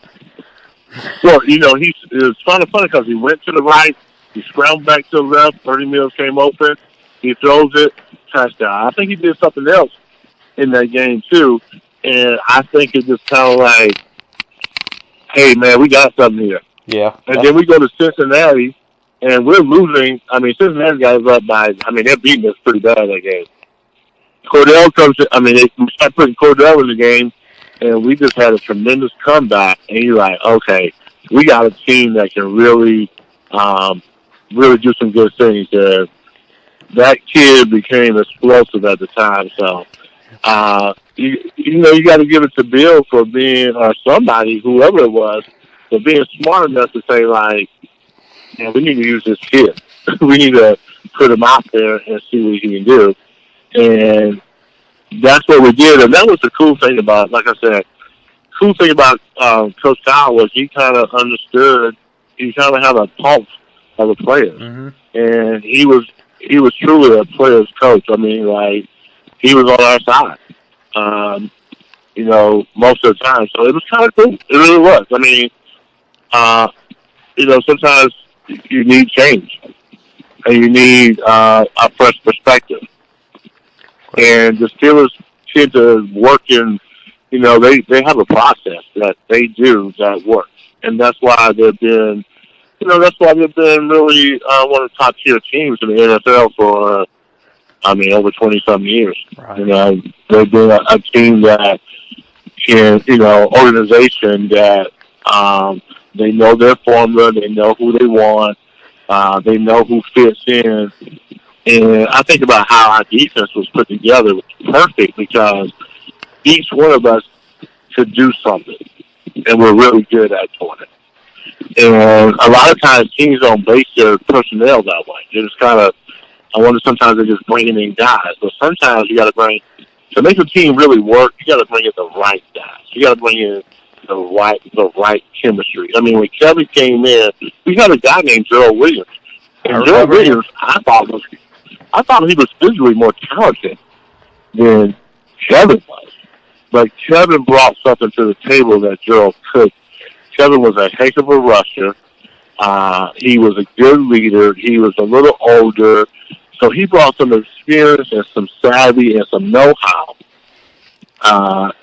S2: Well, you know, it was kind of funny because he went to the right, he scrambled back to the left, 30 Mills came open, he throws it, touchdown. I think he did something else in that game, too, and I think it's just kind of like, hey, man, we got something here.
S1: Yeah.
S2: And then we go to Cincinnati, and we're losing. Cincinnati got us up by, they're beating us pretty bad that game. Cordell comes in, we start putting Cordell in the game, and we just had a tremendous comeback. And you're like, okay, we got a team that can really do some good things. That kid became explosive at the time. So, you got to give it to Bill for being, or somebody, whoever it was, for being smart enough to say, like, man, we need to use this kid. We need to put him out there and see what he can do. And that's what we did, and that was the cool thing about, like I said, Coach Kyle was he kind of understood, he kind of had a pulse of the players, and he was truly a player's coach. He was on our side, most of the time. So it was kind of cool. It really was. Sometimes you need change, and you need a fresh perspective. And the Steelers tend to work in, they have a process that they do that works. And that's why they've been, really one of the top tier teams in the NFL for, over 20-something years. Right. They've been a team that can, organization that they know their formula, they know who they want, they know who fits in. And I think about how our defense was put together. It was perfect because each one of us could do something, and we're really good at doing it. And a lot of times teams don't base their personnel that way. They just kind of I wonder sometimes they're just bringing in guys. But sometimes you got to bring, to make the team really work, you got to bring in the right guys. You got to bring in the right chemistry. I mean, when Kevin came in, we had a guy named Gerald Williams. And Gerald Williams, I thought he was physically more talented than Kevin was. But Kevin brought something to the table that Gerald couldn't. Kevin was a heck of a rusher. He was a good leader. He was a little older. So he brought some experience and some savvy and some know-how.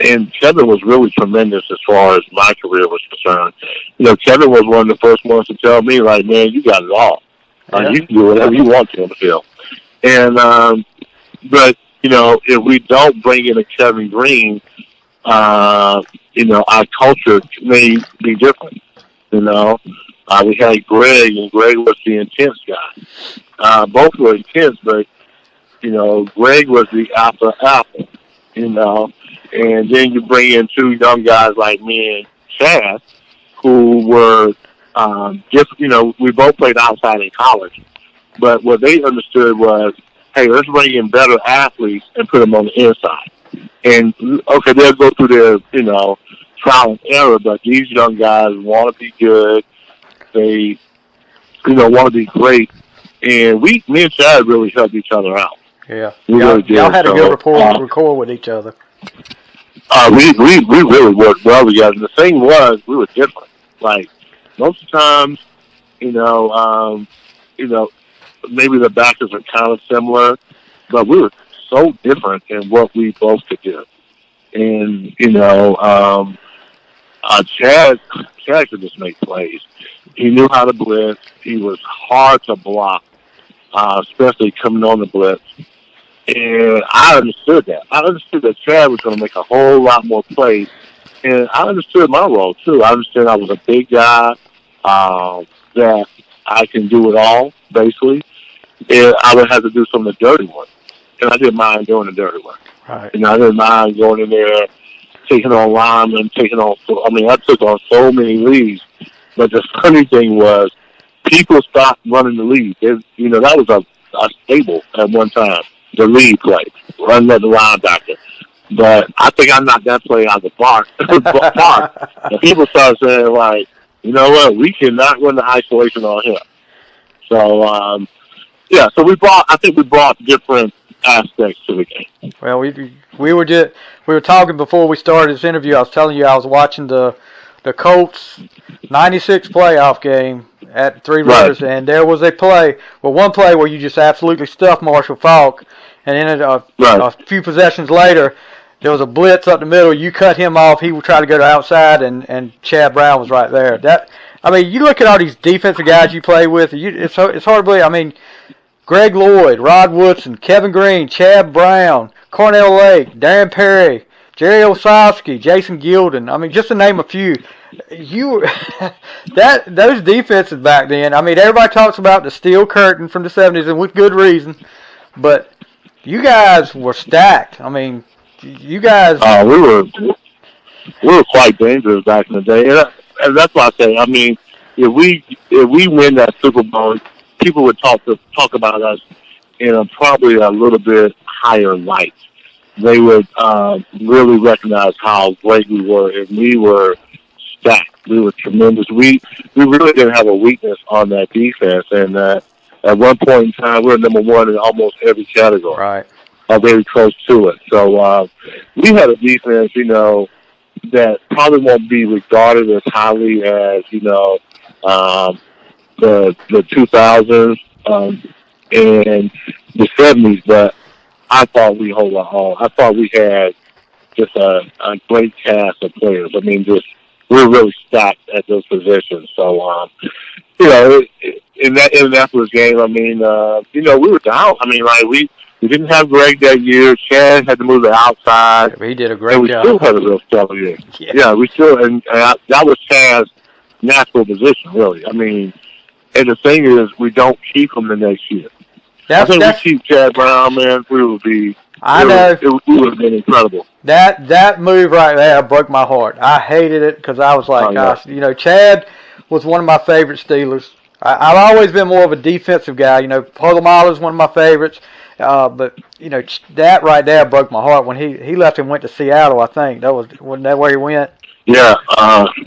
S2: And Kevin was really tremendous as far as my career was concerned. You know, Kevin was one of the first ones to tell me, like, man, you got it all. You can do whatever you want to on the field. And, but, you know, if we don't bring in a Kevin Green, you know, our culture may be different. You know, we had Greg, and Greg was the intense guy. Both were intense, but, you know, Greg was the alpha, you know. And then you bring in two young guys like me and Chad, who were just, you know, we both played outside in college. But what they understood was, hey, let's bring in better athletes and put them on the inside. And, okay, they'll go through their, you know, trial and error, but these young guys want to be good. They, you know, want to be great. And me and Chad really helped each other out.
S1: Yeah.
S2: Y'all
S1: had a good rapport with each other.
S2: We really worked well together. And the thing was, we were different. Like, most of the times, you know, maybe the backers are kind of similar, but we were so different in what we both could do. And, you know, Chad could just make plays. He knew how to blitz. He was hard to block, especially coming on the blitz. And I understood that. I understood that Chad was going to make a whole lot more plays. And I understood my role, too. I understood I was a big guy, that I can do it all, basically. And I would have to do some of the dirty work. And I didn't mind doing the dirty work.
S1: Right.
S2: And I didn't mind going in there, taking on linemen, I took on so many leads. But the funny thing was, people stopped running the lead. You know, that was a staple at one time, the lead play, running at the linebacker. But I think I knocked that play out of the park. And people started saying, like, you know what, we cannot run the isolation on him. So, yeah, so I think we brought different aspects to the game.
S1: Well, we were talking before we started this interview. I was telling you I was watching the Colts 96 playoff game at Three Rivers, and there was one play where you just absolutely stuffed Marshall Faulk, and then a few possessions later, there was a blitz up the middle. You cut him off. He would try to go to outside, and Chad Brown was right there. You look at all these defensive guys you play with. It's hard to believe. I mean, Greg Lloyd, Rod Woodson, Kevin Green, Chad Brown, Cornell Lake, Darren Perry, Jerry Osowski, Jason Gilden. I mean, just to name a few. Those defenses back then. I mean, everybody talks about the steel curtain from the 70s, and with good reason. But you guys were stacked. I mean, you guys.
S2: We were quite dangerous back in the day, and that's why I say. I mean, if we win that Super Bowl, people would talk about us in a probably a little bit higher light. They would really recognize how great we were, and we were stacked. We were tremendous. We really didn't have a weakness on that defense, and at one point in time, we were number one in almost every category.
S1: Right.
S2: Or very close to it. So we had a defense, you know, that probably won't be regarded as highly as, you know, the 2000s and the 70s, but I thought we hold our own. I thought we had just a great cast of players. I mean, we're really stacked at those positions. So, you know, in that first game, I mean, you know, we were down. I mean, like we didn't have Greg that year. Chad had to move to outside.
S1: He did a great job.
S2: We still had a real stellar year. Yeah, we still, and that was Chad's natural position, really. I mean, and the thing is, we don't keep him the next year. I think we keep Chad Brown, man. We would be. I know. It would have been incredible.
S1: That move right there broke my heart. I hated it because I was like, gosh, you know, Chad was one of my favorite Steelers. I've always been more of a defensive guy. Polamalu's one of my favorites. But that right there broke my heart when he left and went to Seattle. I think wasn't that where he went?
S2: Yeah,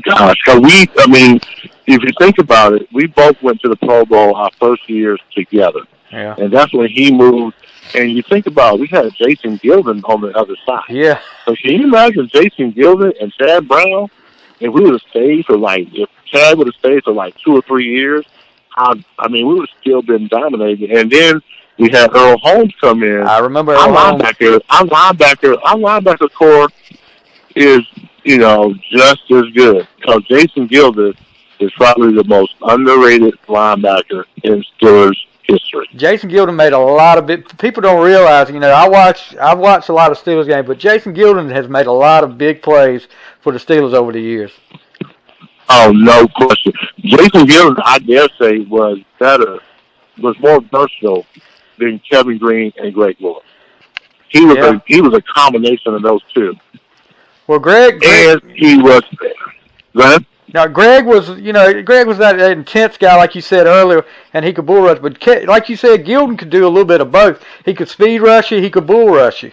S2: gosh, I mean, if you think about it, we both went to the Pro Bowl our first years together.
S1: Yeah.
S2: And that's when he moved. And you think about it, we had Jason Gilden on the other side.
S1: Yeah.
S2: So can you imagine Jason Gilden and Chad Brown? If we would have stayed if Chad would have stayed for 2 or 3 years, we would have still been dominated. And then we had Earl Holmes come in.
S1: I remember Earl Holmes.
S2: Our linebacker core is, just as good. Because Jason Gilden is probably the most underrated linebacker in Steelers history.
S1: Jason Gilden made a lot of people don't realize, I've watched a lot of Steelers games, but Jason Gilden has made a lot of big plays for the Steelers over the years.
S2: Oh, no question. Jason Gilden, I dare say, was more versatile than Kevin Green and Greg Lewis. He was a combination of those two.
S1: Well, Greg
S2: and he was. Go ahead.
S1: Now, Greg was that intense guy, like you said earlier, and he could bull rush. But like you said, Gilden could do a little bit of both. He could speed rush you. He could bull rush you.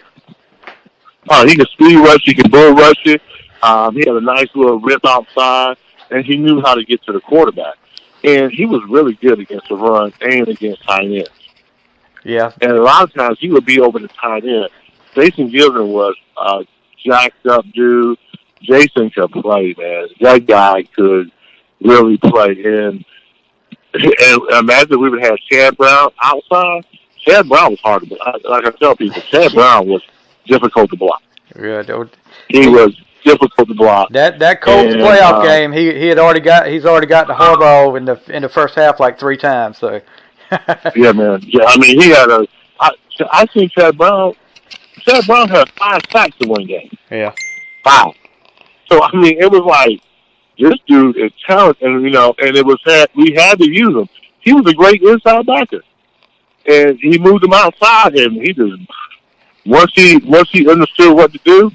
S2: Oh, he could speed rush you. He could bull rush you. He had a nice little rip outside, and he knew how to get to the quarterback. And he was really good against the run and against tight ends.
S1: Yeah.
S2: And a lot of times he would be over the tight end. Jason Gilden was a jacked up dude. Jason could play, man. That guy could really play. And imagine we would have Chad Brown outside. Chad Brown was hard to block. Like I tell people, Chad Brown was difficult to block.
S1: Yeah,
S2: he was difficult to block.
S1: That Colts playoff game, he's already got the Harbaugh in the first half 3 times. So.
S2: Yeah, man. Yeah, I mean, he had I think Chad Brown had 5 sacks in one game.
S1: Yeah.
S2: 5. So, I mean, it was like, this dude is talented, and, we had to use him. He was a great inside backer. And he moved him outside, and he just, once he understood what to do,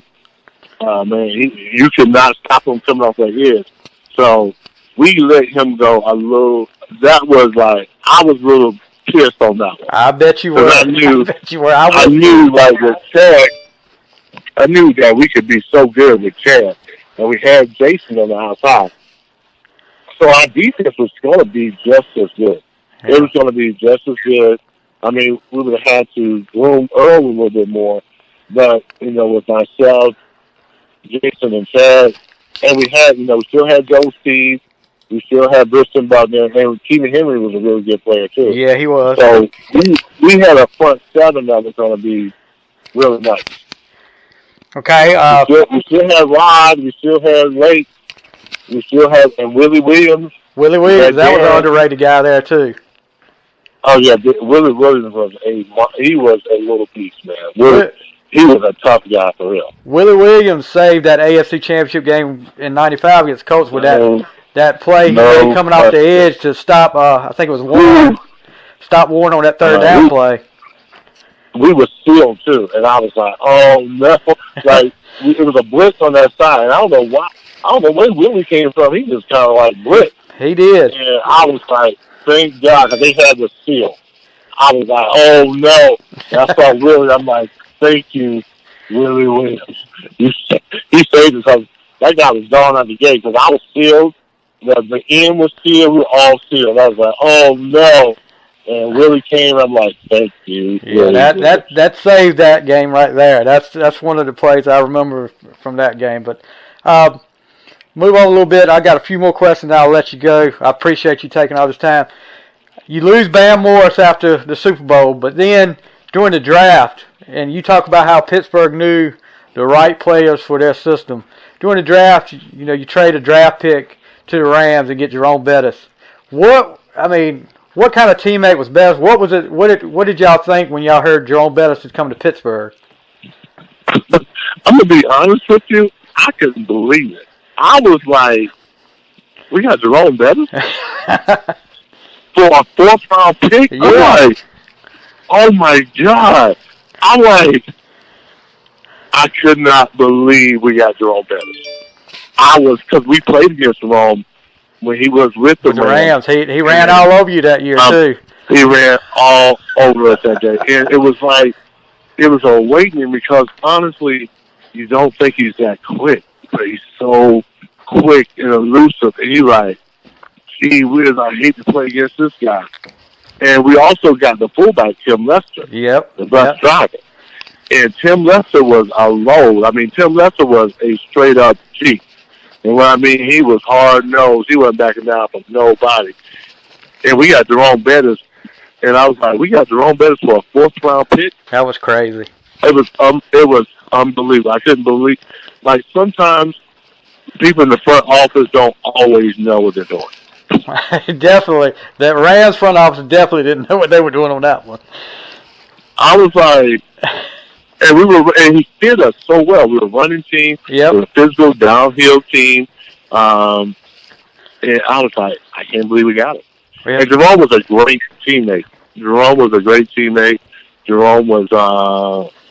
S2: man, you could not stop him coming off that edge. So, we let him go a little, I was a little pissed on that one.
S1: I bet you were.
S2: I knew with Chad, I knew that we could be so good with Chad. And we had Jason on the outside. So our defense was going to be just as good. It was going to be just as good. I mean, we would have had to groom Earl a little bit more. But, with myself, Jason, and Chad, and we still had Joe Steve. We still had Briston Butler. And Keenan Henry was a really good player, too.
S1: Yeah, he was.
S2: So we had a front 7 that was going to be really nice.
S1: Okay.
S2: We still have Rod. We still have Lake. We still have Willie Williams.
S1: Willie Williams, that was an underrated guy there too.
S2: Oh yeah, Willie Williams was a little beast, man. He was a tough guy for real.
S1: Willie Williams saved that AFC Championship game in '95 against Colts with that play coming off the edge to stop. I think it was Warren. Stop Warren on that third down play.
S2: We were sealed too, and I was like, "Oh no!" It was a blitz on that side, and I don't know why. I don't know where Willie came from. He just kind of blitzed.
S1: He did.
S2: And I was like, "Thank God," because they had the seal. I was like, "Oh no!" And I saw Willie. I'm like, "Thank you, Willie Williams." He saved us because that guy was gone out the gate because I was sealed. The end was sealed. We were all sealed. I was like, "Oh no!" And Willie came, I'm like, thank you.
S1: Yeah, that saved that game right there. That's one of the plays I remember from that game. But move on a little bit. I got a few more questions. I'll let you go. I appreciate you taking all this time. You lose Bam Morris after the Super Bowl, but then during the draft, and you talk about how Pittsburgh knew the right players for their system. During the draft, you trade a draft pick to the Rams and get Jerome Bettis. What kind of teammate was best? What was it? What did y'all think when y'all heard Jerome Bettis had come to Pittsburgh?
S2: I'm gonna be honest with you. I couldn't believe it. I was like, "We got Jerome Bettis for a 4th-round pick."
S1: Yeah.
S2: I'm like, "Oh my God!" I'm like, I could not believe we got Jerome Bettis. Because we played against Jerome when he was with the Rams.
S1: He ran all over you that year too.
S2: He ran all over us that day, and it was like it was a awakening because honestly, you don't think he's that quick, but he's so quick and elusive, and you're like, gee whiz, I hate to play against this guy. And we also got the fullback, Tim Lester.
S1: Yep.
S2: The bus driver. And Tim Lester was a load. I mean, Tim Lester was a straight-up G. And what I mean, he was hard-nosed. He wasn't backing down from nobody. And we got Jerome Bettis. And I was like, we got Jerome Bettis for a fourth-round pick?
S1: That was crazy.
S2: It was unbelievable. I couldn't believe. Like, sometimes people in the front office don't always know what they're doing.
S1: Definitely. That Rams front office definitely didn't know what they were doing on that one.
S2: I was like, and he did us so well. We were a running team.
S1: Yep.
S2: We were a physical downhill team. And I was like, I can't believe we got it. Yep. And Jerome was a great teammate. Jerome was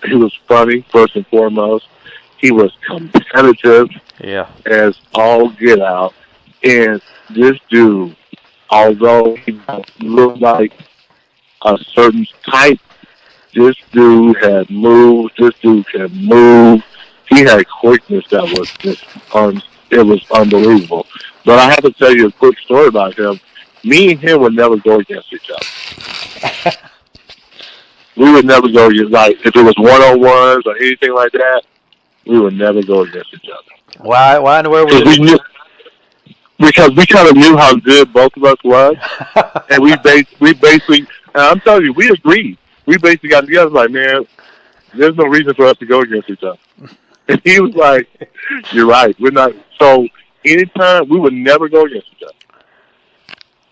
S2: he was funny, first and foremost. He was competitive.
S1: Yeah.
S2: As all get out. And this dude, although he looked like a certain type, this dude had moves. This dude can move. He had quickness that was just it was unbelievable. But I have to tell you a quick story about him. Me and him would never go against each other. We would never go against, like, if it was one-on-ones or anything like that, we would never go against each other.
S1: Why in the world would you?
S2: Because we kind of knew how good both of us was, and we basically, and I'm telling you, we agreed. We basically got together like, man, there's no reason for us to go against each other. And he was like, you're right, we're not. So anytime, we would never go against each other.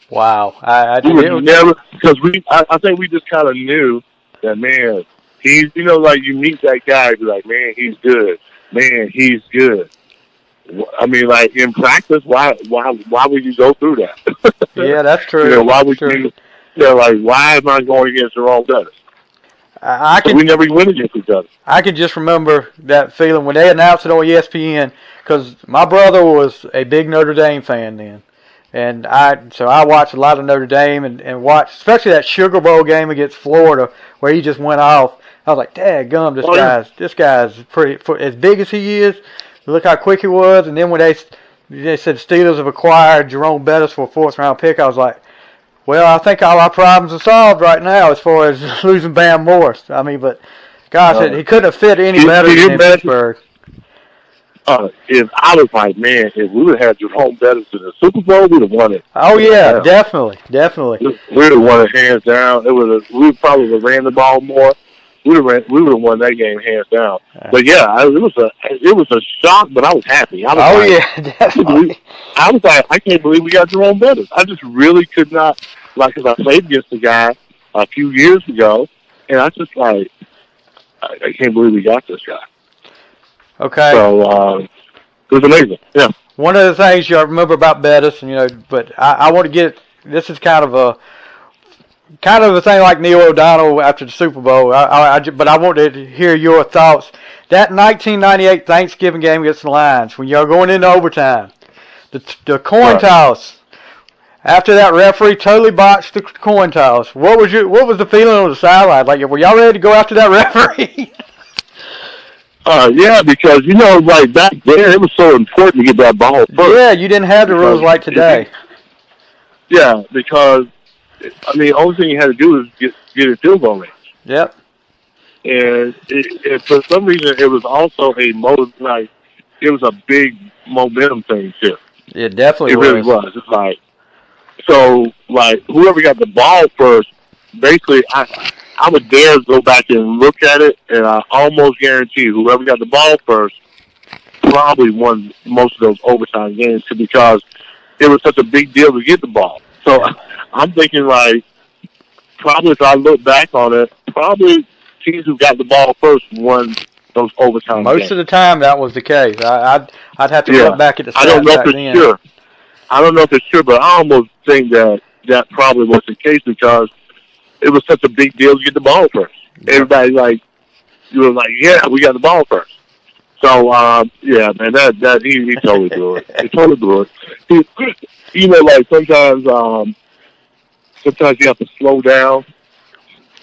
S1: Wow.
S2: We would never, because I think we just kind of knew that, man, he's, like you meet that guy, you're like, man, he's good. Man, he's good. I mean, like, in practice, why would you go through that?
S1: Yeah, that's true.
S2: Why would you, like, why am I going against Jerome Bettis? We never went against each other.
S1: I can just remember that feeling when they announced it on ESPN, because my brother was a big Notre Dame fan then. And so I watched a lot of Notre Dame and watched, especially that Sugar Bowl game against Florida where he just went off. I was like, daggum, this guy's pretty, as big as he is, look how quick he was. And then when they said Steelers have acquired Jerome Bettis for a fourth-round pick, I was like, well, I think all our problems are solved right now as far as losing Bam Morris. I mean, but gosh, he couldn't have fit any better than Pittsburgh.
S2: If I was like, man, if we would have had Jerome Bettis in the Super Bowl, we'd have won it.
S1: Oh yeah, definitely.
S2: We would have won it hands down. We would probably have ran the ball more. We would have won that game hands down. But yeah, it was a shock, but I was happy.
S1: Definitely.
S2: I was like, I can't believe we got Jerome Bettis. I just really could not, like, because I played against the guy a few years ago, and I just like, I can't believe we got this guy.
S1: Okay.
S2: So it was amazing. Yeah.
S1: One of the things you remember about Bettis, but I want to get, this is kind of a thing like Neil O'Donnell after the Super Bowl. But I want to hear your thoughts. That 1998 Thanksgiving game against the Lions, when y'all going into overtime, the coin toss. After that referee totally botched the coin toss, what was the feeling on the sideline? Like, were y'all ready to go after that referee?
S2: Yeah, because, like back there, it was so important to get that ball first.
S1: Yeah, you didn't have the rules like today.
S2: Yeah, because, I mean, the only thing you had to do was get a field goal range.
S1: Yep.
S2: And for some reason, it was also it was a big momentum thing, too.
S1: It definitely was.
S2: It really was. It's like, so, like, whoever got the ball first, basically, I would dare go back and look at it, and I almost guarantee whoever got the ball first probably won most of those overtime games because it was such a big deal to get the ball. So I'm thinking, like, probably if I look back on it, probably teams who got the ball first won those overtime games.
S1: Most of the time that was the case. I'd have to look back at the stats.
S2: I don't know for sure. I don't know if it's sure, but I almost think that probably was the case because it was such a big deal to get the ball first. Everybody, like, you were like, yeah, we got the ball first. So yeah, man, that he totally do it. He totally do it. He, like sometimes you have to slow down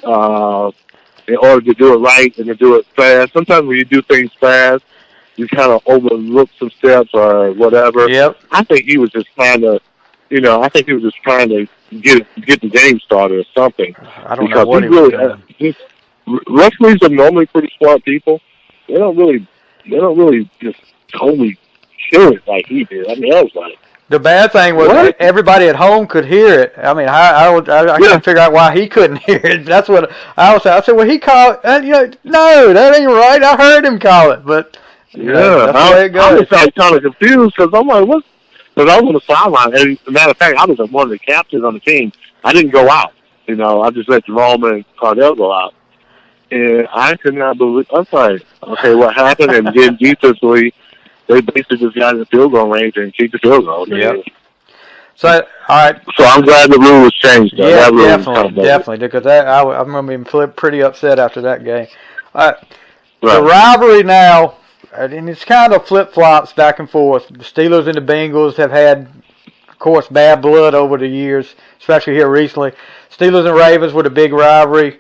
S2: in order to do it right and to do it fast. Sometimes when you do things fast, you kind of overlook some steps or whatever.
S1: Yep.
S2: I think he was just trying to, I think he was just trying to get the game started or something.
S1: I don't know what he was doing.
S2: Referees are normally pretty smart people. They don't really just totally kill it like he did. I mean, I was like.
S1: The bad thing was everybody at home could hear it. I mean, I couldn't figure out why he couldn't hear it. That's what I was saying. I said, well, he called, no, that ain't right. I heard him call it, but that's the way it goes.
S2: I was kind of confused because I'm like, what? Because I was on the sideline, and as a matter of fact, I was one of the captains on the team. I didn't go out. I just let Jerome and Cardell go out. And I could not believe. I was like, okay, what happened? And then defensively, they basically just got in the field goal range and kicked the field goal.
S1: Yeah. So, all right.
S2: So I'm glad the rule was changed. Though.
S1: Yeah, definitely, because I remember being pretty upset after that game. Right. The rivalry now, and it's kind of flip-flops back and forth. The Steelers and the Bengals have had, of course, bad blood over the years, especially here recently. Steelers and Ravens were the big rivalry.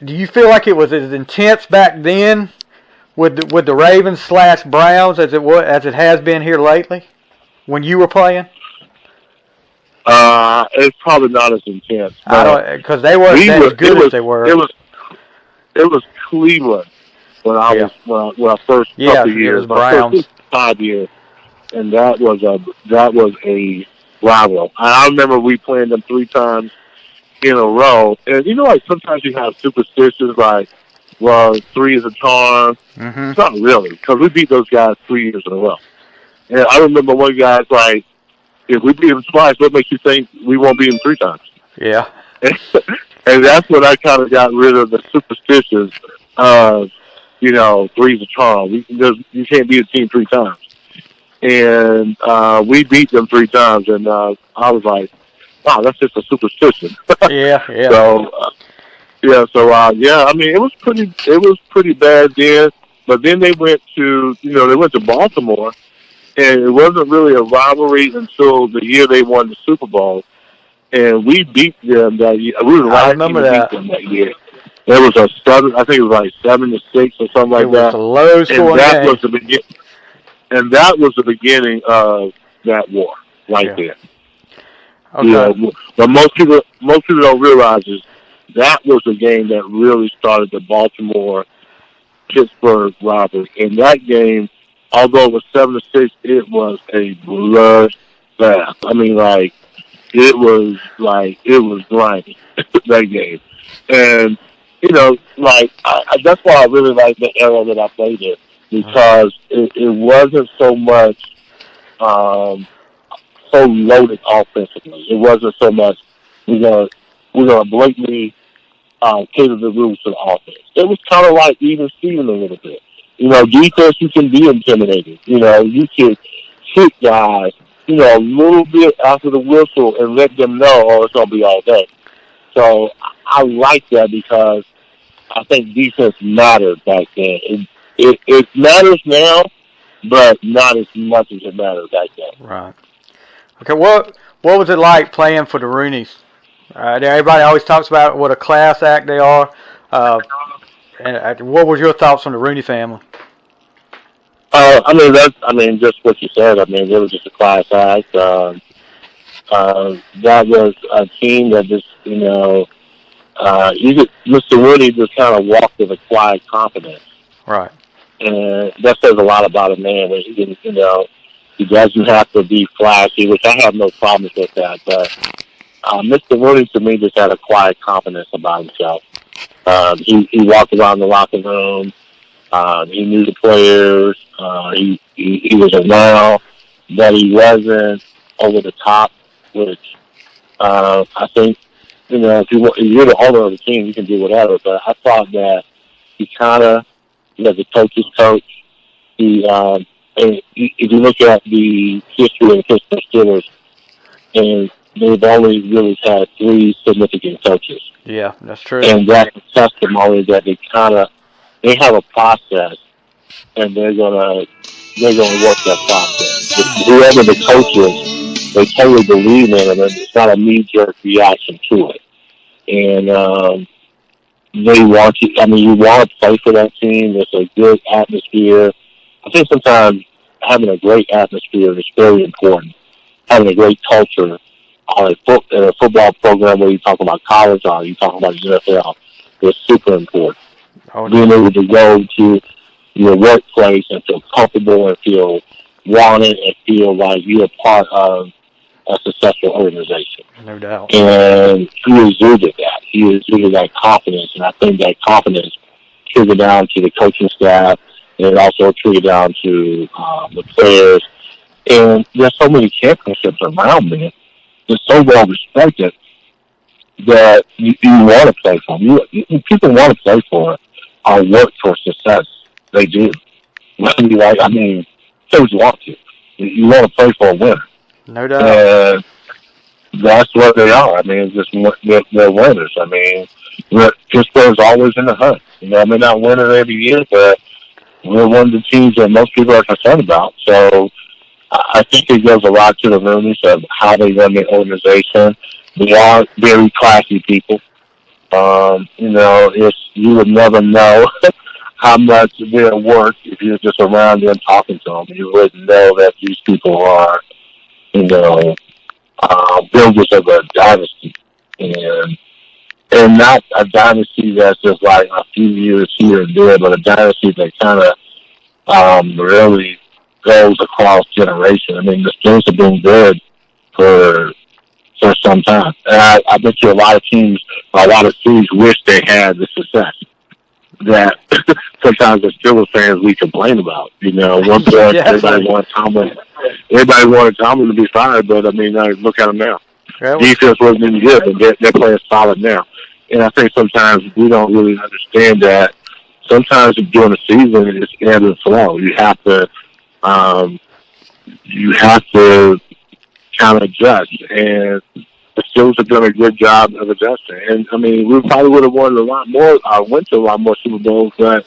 S1: Do you feel like it was as intense back then with the Ravens / Browns as it has been here lately when you were playing?
S2: It's probably not as intense.
S1: Because they weren't as good as they were.
S2: It was Cleveland when I was when I first couple years.
S1: It was Browns.
S2: First 5 years, and that was a rival. I remember we played them 3 times in a row, and like sometimes you have superstitions like, well, 3 is a charm.
S1: Mm-hmm.
S2: It's not really, because we beat those guys 3 years in a row. And I remember one guy's like, if we beat them twice, what makes you think we won't beat them 3 times?
S1: Yeah.
S2: And that's when I kind of got rid of the superstitions of, 3's a charm. You can't beat a team 3 times. And we beat them 3 times, and I was like, wow, that's just a superstition.
S1: Yeah.
S2: So, I mean, it was pretty bad then. But then they went to Baltimore, and it wasn't really a rivalry until the year they won the Super Bowl, and we beat them that year. We were the last team to beat them that year. It was I think it was like 7-6 or something like that.
S1: It was a low scoring game.
S2: And that was the beginning of that war there.
S1: Okay.
S2: But most people don't realize is that was the game that really started the Baltimore-Pittsburgh rivalry. In that game, although it was 7-6, it was a bloodbath. I mean, it was grinding that game, and that's why I really like the era that I played in, because it wasn't so much so loaded offensively. It wasn't so much we're gonna blatantly cater the rules to the offense. It was kind of like even Steven a little bit. Defense, you can be intimidating. You can hit guys, a little bit after the whistle and let them know, it's going to be all day. So I like that because I think defense mattered back then. It matters now, but not as much as it mattered back then.
S1: Right. Okay, what was it like playing for the Rooneys? Everybody always talks about what a class act they are. And what was your thoughts on the Rooney family?
S2: Just what you said. I mean, it was just a class act. That was a team that just, Mr. Rooney just kind of walked with a quiet confidence.
S1: Right.
S2: And that says a lot about a man when he can, he doesn't have to be flashy, which I have no problems with that. But Mr. Rooney, to me, just had a quiet confidence about himself. He walked around the locker room. He knew the players. He was around, but he wasn't over the top, which I think, if you're the owner of the team, you can do whatever. But I thought that he kind of, the coach's coach. And if you look at the history of the Pittsburgh Steelers, and they've only really had 3 significant coaches.
S1: Yeah, that's true.
S2: And that's a testimony that they have a process and they're gonna work that process. Whoever the coach is, they totally believe in it, and it's not a knee jerk reaction to it. And they want you. I mean, you want to play for that team. It's a good atmosphere. I think sometimes having a great atmosphere is very important. Having a great culture on a football program, whether you talk about college or you talk about the NFL, is super important. Being able to go to your workplace and feel comfortable and feel wanted and feel like you're part of a successful organization.
S1: No doubt.
S2: And he exuded that. He exuded that confidence, and I think that confidence trickled down to the coaching staff, and it also trickled down to the players. And there's so many championships around me. They're so well respected that you want to play for them. People want to play for it or work for success. They do. I mean, say what you want to. You want to play for a winner.
S1: No doubt.
S2: And that's what they are. I mean, it's just they're winners. I mean, Pittsburgh's always in the hunt. You know, I mean, not winning every year, but we're one of the teams that most people are concerned about. So I think it goes a lot to the Rooneys of how they run their organization. They are very classy people. You know, you would never know how much their work if you're just around them talking to them. You wouldn't know that these people are, you know, builders of a dynasty, and not a dynasty that's just like a few years here and there, but a dynasty that kind of really goes across generations. I mean, the Steelers have been good for some time, and I bet you a lot of teams, a lot of cities wish they had the success that sometimes the Steelers fans we complain about. You know, at one point everybody wanted Tomlin to be fired, but I mean, look at him now. Defense wasn't any good, but they're playing solid now. And I think sometimes we don't really understand that. Sometimes during the season, it's ebb and flow. You have to kind of adjust, and the Steelers have done a good job of adjusting. And I mean, we probably would have won a lot more, went to a lot more Super Bowls, but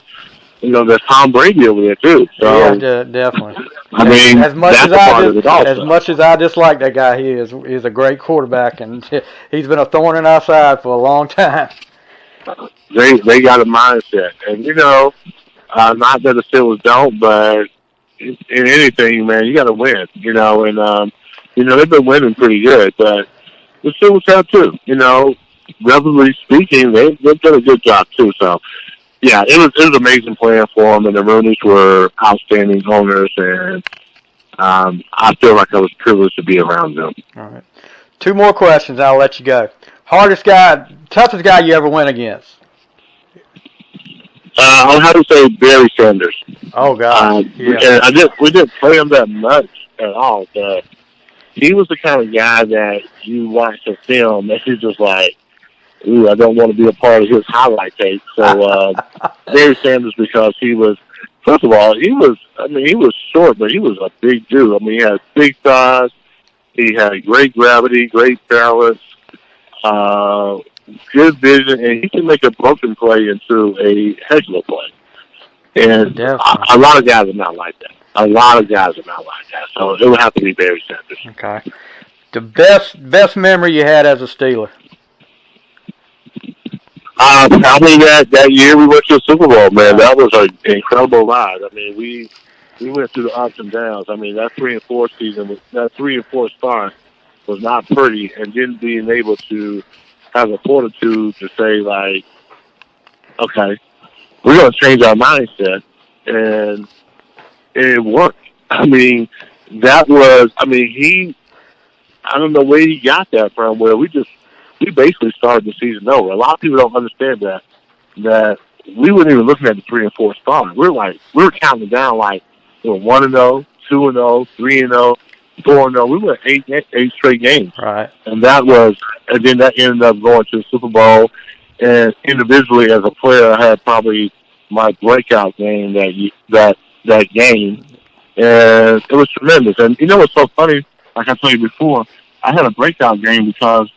S2: you know, there's Tom Brady over there too. So
S1: yeah, definitely.
S2: I mean,
S1: as much as I dislike that guy, he's a great quarterback, and he's been a thorn in our side for a long time.
S2: They got a mindset, and you know, not that the Steelers don't, but in anything, man, you got to win. You know, and you know, they've been winning pretty good, but the Steelers have too. You know, relatively speaking, they've done a good job too. So, yeah, it was amazing playing for them, and the Rooneys were outstanding owners, and I feel like I was privileged to be around them.
S1: All right. 2 more questions, I'll let you go. Toughest guy you ever went against?
S2: I'll have to say Barry Sanders.
S1: Oh, God.
S2: Yeah. And we didn't play him that much at all, but he was the kind of guy that you watch a film and you're just like, ooh, I don't want to be a part of his highlight tape. So Barry Sanders, because he was, first of all, he was short, but he was a big dude. I mean, he had big thighs. He had great gravity, great balance, good vision, and he can make a broken play into a heckler play. And a lot of guys are not like that. So it would have to be Barry Sanders.
S1: Okay. The best memory you had as a Steeler?
S2: Probably that year we went to the Super Bowl, man. That was an incredible ride. I mean, we went through the ups and downs. I mean, that 3-4 season, that 3-4 start was not pretty, and then being able to have the fortitude to say, like, okay, we're going to change our mindset, and it worked. I mean, I don't know where he got that from, where we basically started the season over. A lot of people don't understand that we weren't even looking at the 3-4 start. We were counting down like, we were 1-0, 2-0, 3-0, 4-0. We went 8 straight games.
S1: Right. And
S2: then that ended up going to the Super Bowl. And individually as a player, I had probably my breakout game that game. And it was tremendous. And you know what's so funny? Like I told you before, I had a breakout game because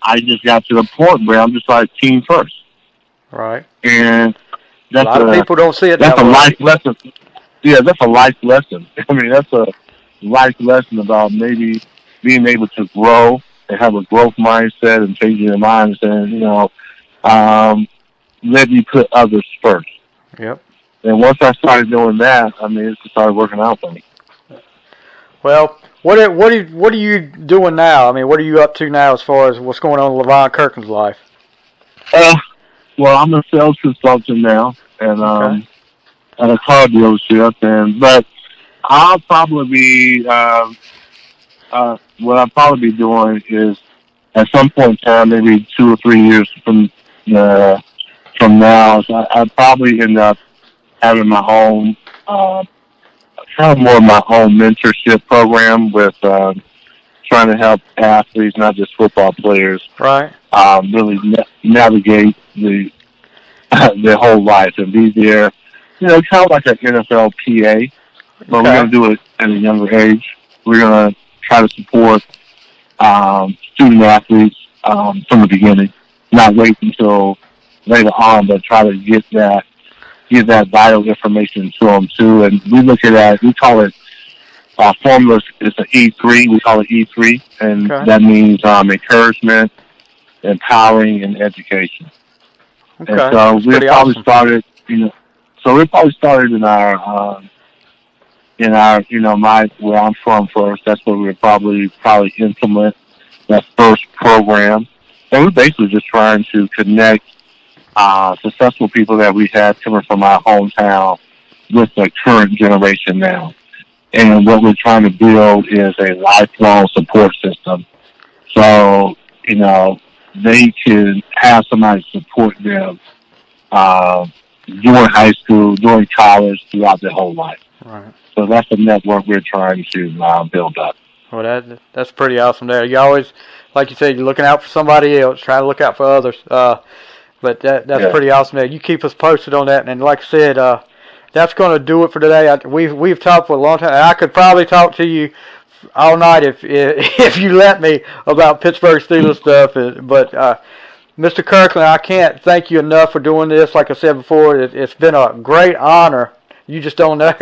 S2: I just got to the point where I'm just like team first.
S1: Right.
S2: And
S1: a lot of people don't see it that way.
S2: That's a life lesson. yeah, that's a life lesson. I mean, that's a life lesson about maybe being able to grow and have a growth mindset and changing your mind and, let me put others first.
S1: Yep.
S2: And once I started doing that, I mean, it just started working out for me.
S1: Well, what are you doing now? I mean, what are you up to now as far as what's going on in Levon Kirkland's life?
S2: Uh, well, I'm a sales consultant now, and
S1: Okay.
S2: at a car dealership, but I'll probably be what I'll probably be doing is at some point in time, maybe 2 or 3 years uh, from now, so I'd probably end up having my own kind of more of my own mentorship program with trying to help athletes, not just football players,
S1: Right.
S2: really navigate their whole life and be there. Kind of like an NFL PA, but we're going
S1: Okay.
S2: to do it at a younger age. We're going to try to support student athletes from the beginning, not wait until later on, but try to get that vital information to them too. And we look at that. We call it formula. It's an E3. We call it E3, and
S1: Okay.
S2: that means encouragement, empowering, and education.
S1: Okay.
S2: And so
S1: That's
S2: we
S1: pretty
S2: probably
S1: awesome.
S2: started, so we probably started in our, my where I'm from first. That's where we would probably implement that first program. And we're basically just trying to connect successful people that we had coming from our hometown with the current generation now. And what we're trying to build is a lifelong support system. So, they can have somebody support them during high school, during college, throughout their whole life.
S1: Right.
S2: So that's the network we're trying to build up.
S1: Well, that's pretty awesome. There, you always, like you said, you're looking out for somebody else, trying to look out for others. But that's
S2: Yeah.
S1: pretty awesome. There, you keep us posted on that. And like I said, that's going to do it for today. We've talked for a long time. I could probably talk to you all night if if you let me about Pittsburgh Steelers stuff. But Mr. Kirkland, I can't thank you enough for doing this. Like I said before, it's been a great honor. You just don't know.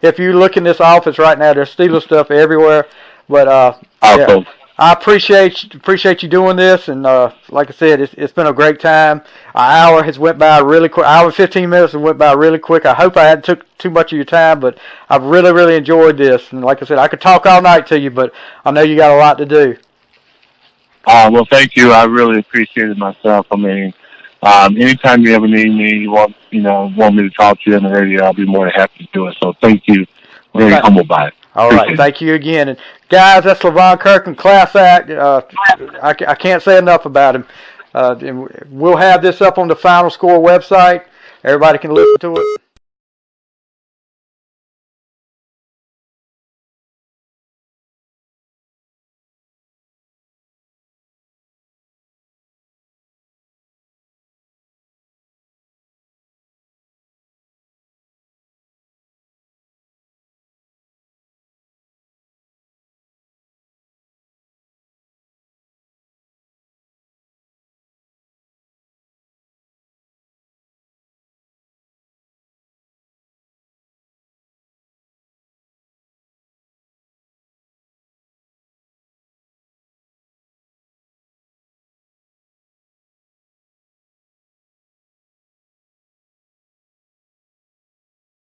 S1: If you look in this office right now, there's Steelers stuff everywhere. But yeah,
S2: Also,
S1: I appreciate you doing this. And like I said, it's been a great time. An hour has went by really quick. Hour and 15 minutes has went by really quick. I hope I hadn't took too much of your time, but I've really enjoyed this. And like I said, I could talk all night to you, but I know you got a lot to do.
S2: well, thank you. I really appreciate it myself. I mean, anytime you ever need me, you want me to talk to you on the radio, I'll be more than happy to do it. So thank you. Very humbled by it.
S1: All right, thank you again. And guys, that's Levon Kirkland, class act. I can't say enough about him. And we'll have this up on the Final Score website. Everybody can listen to it.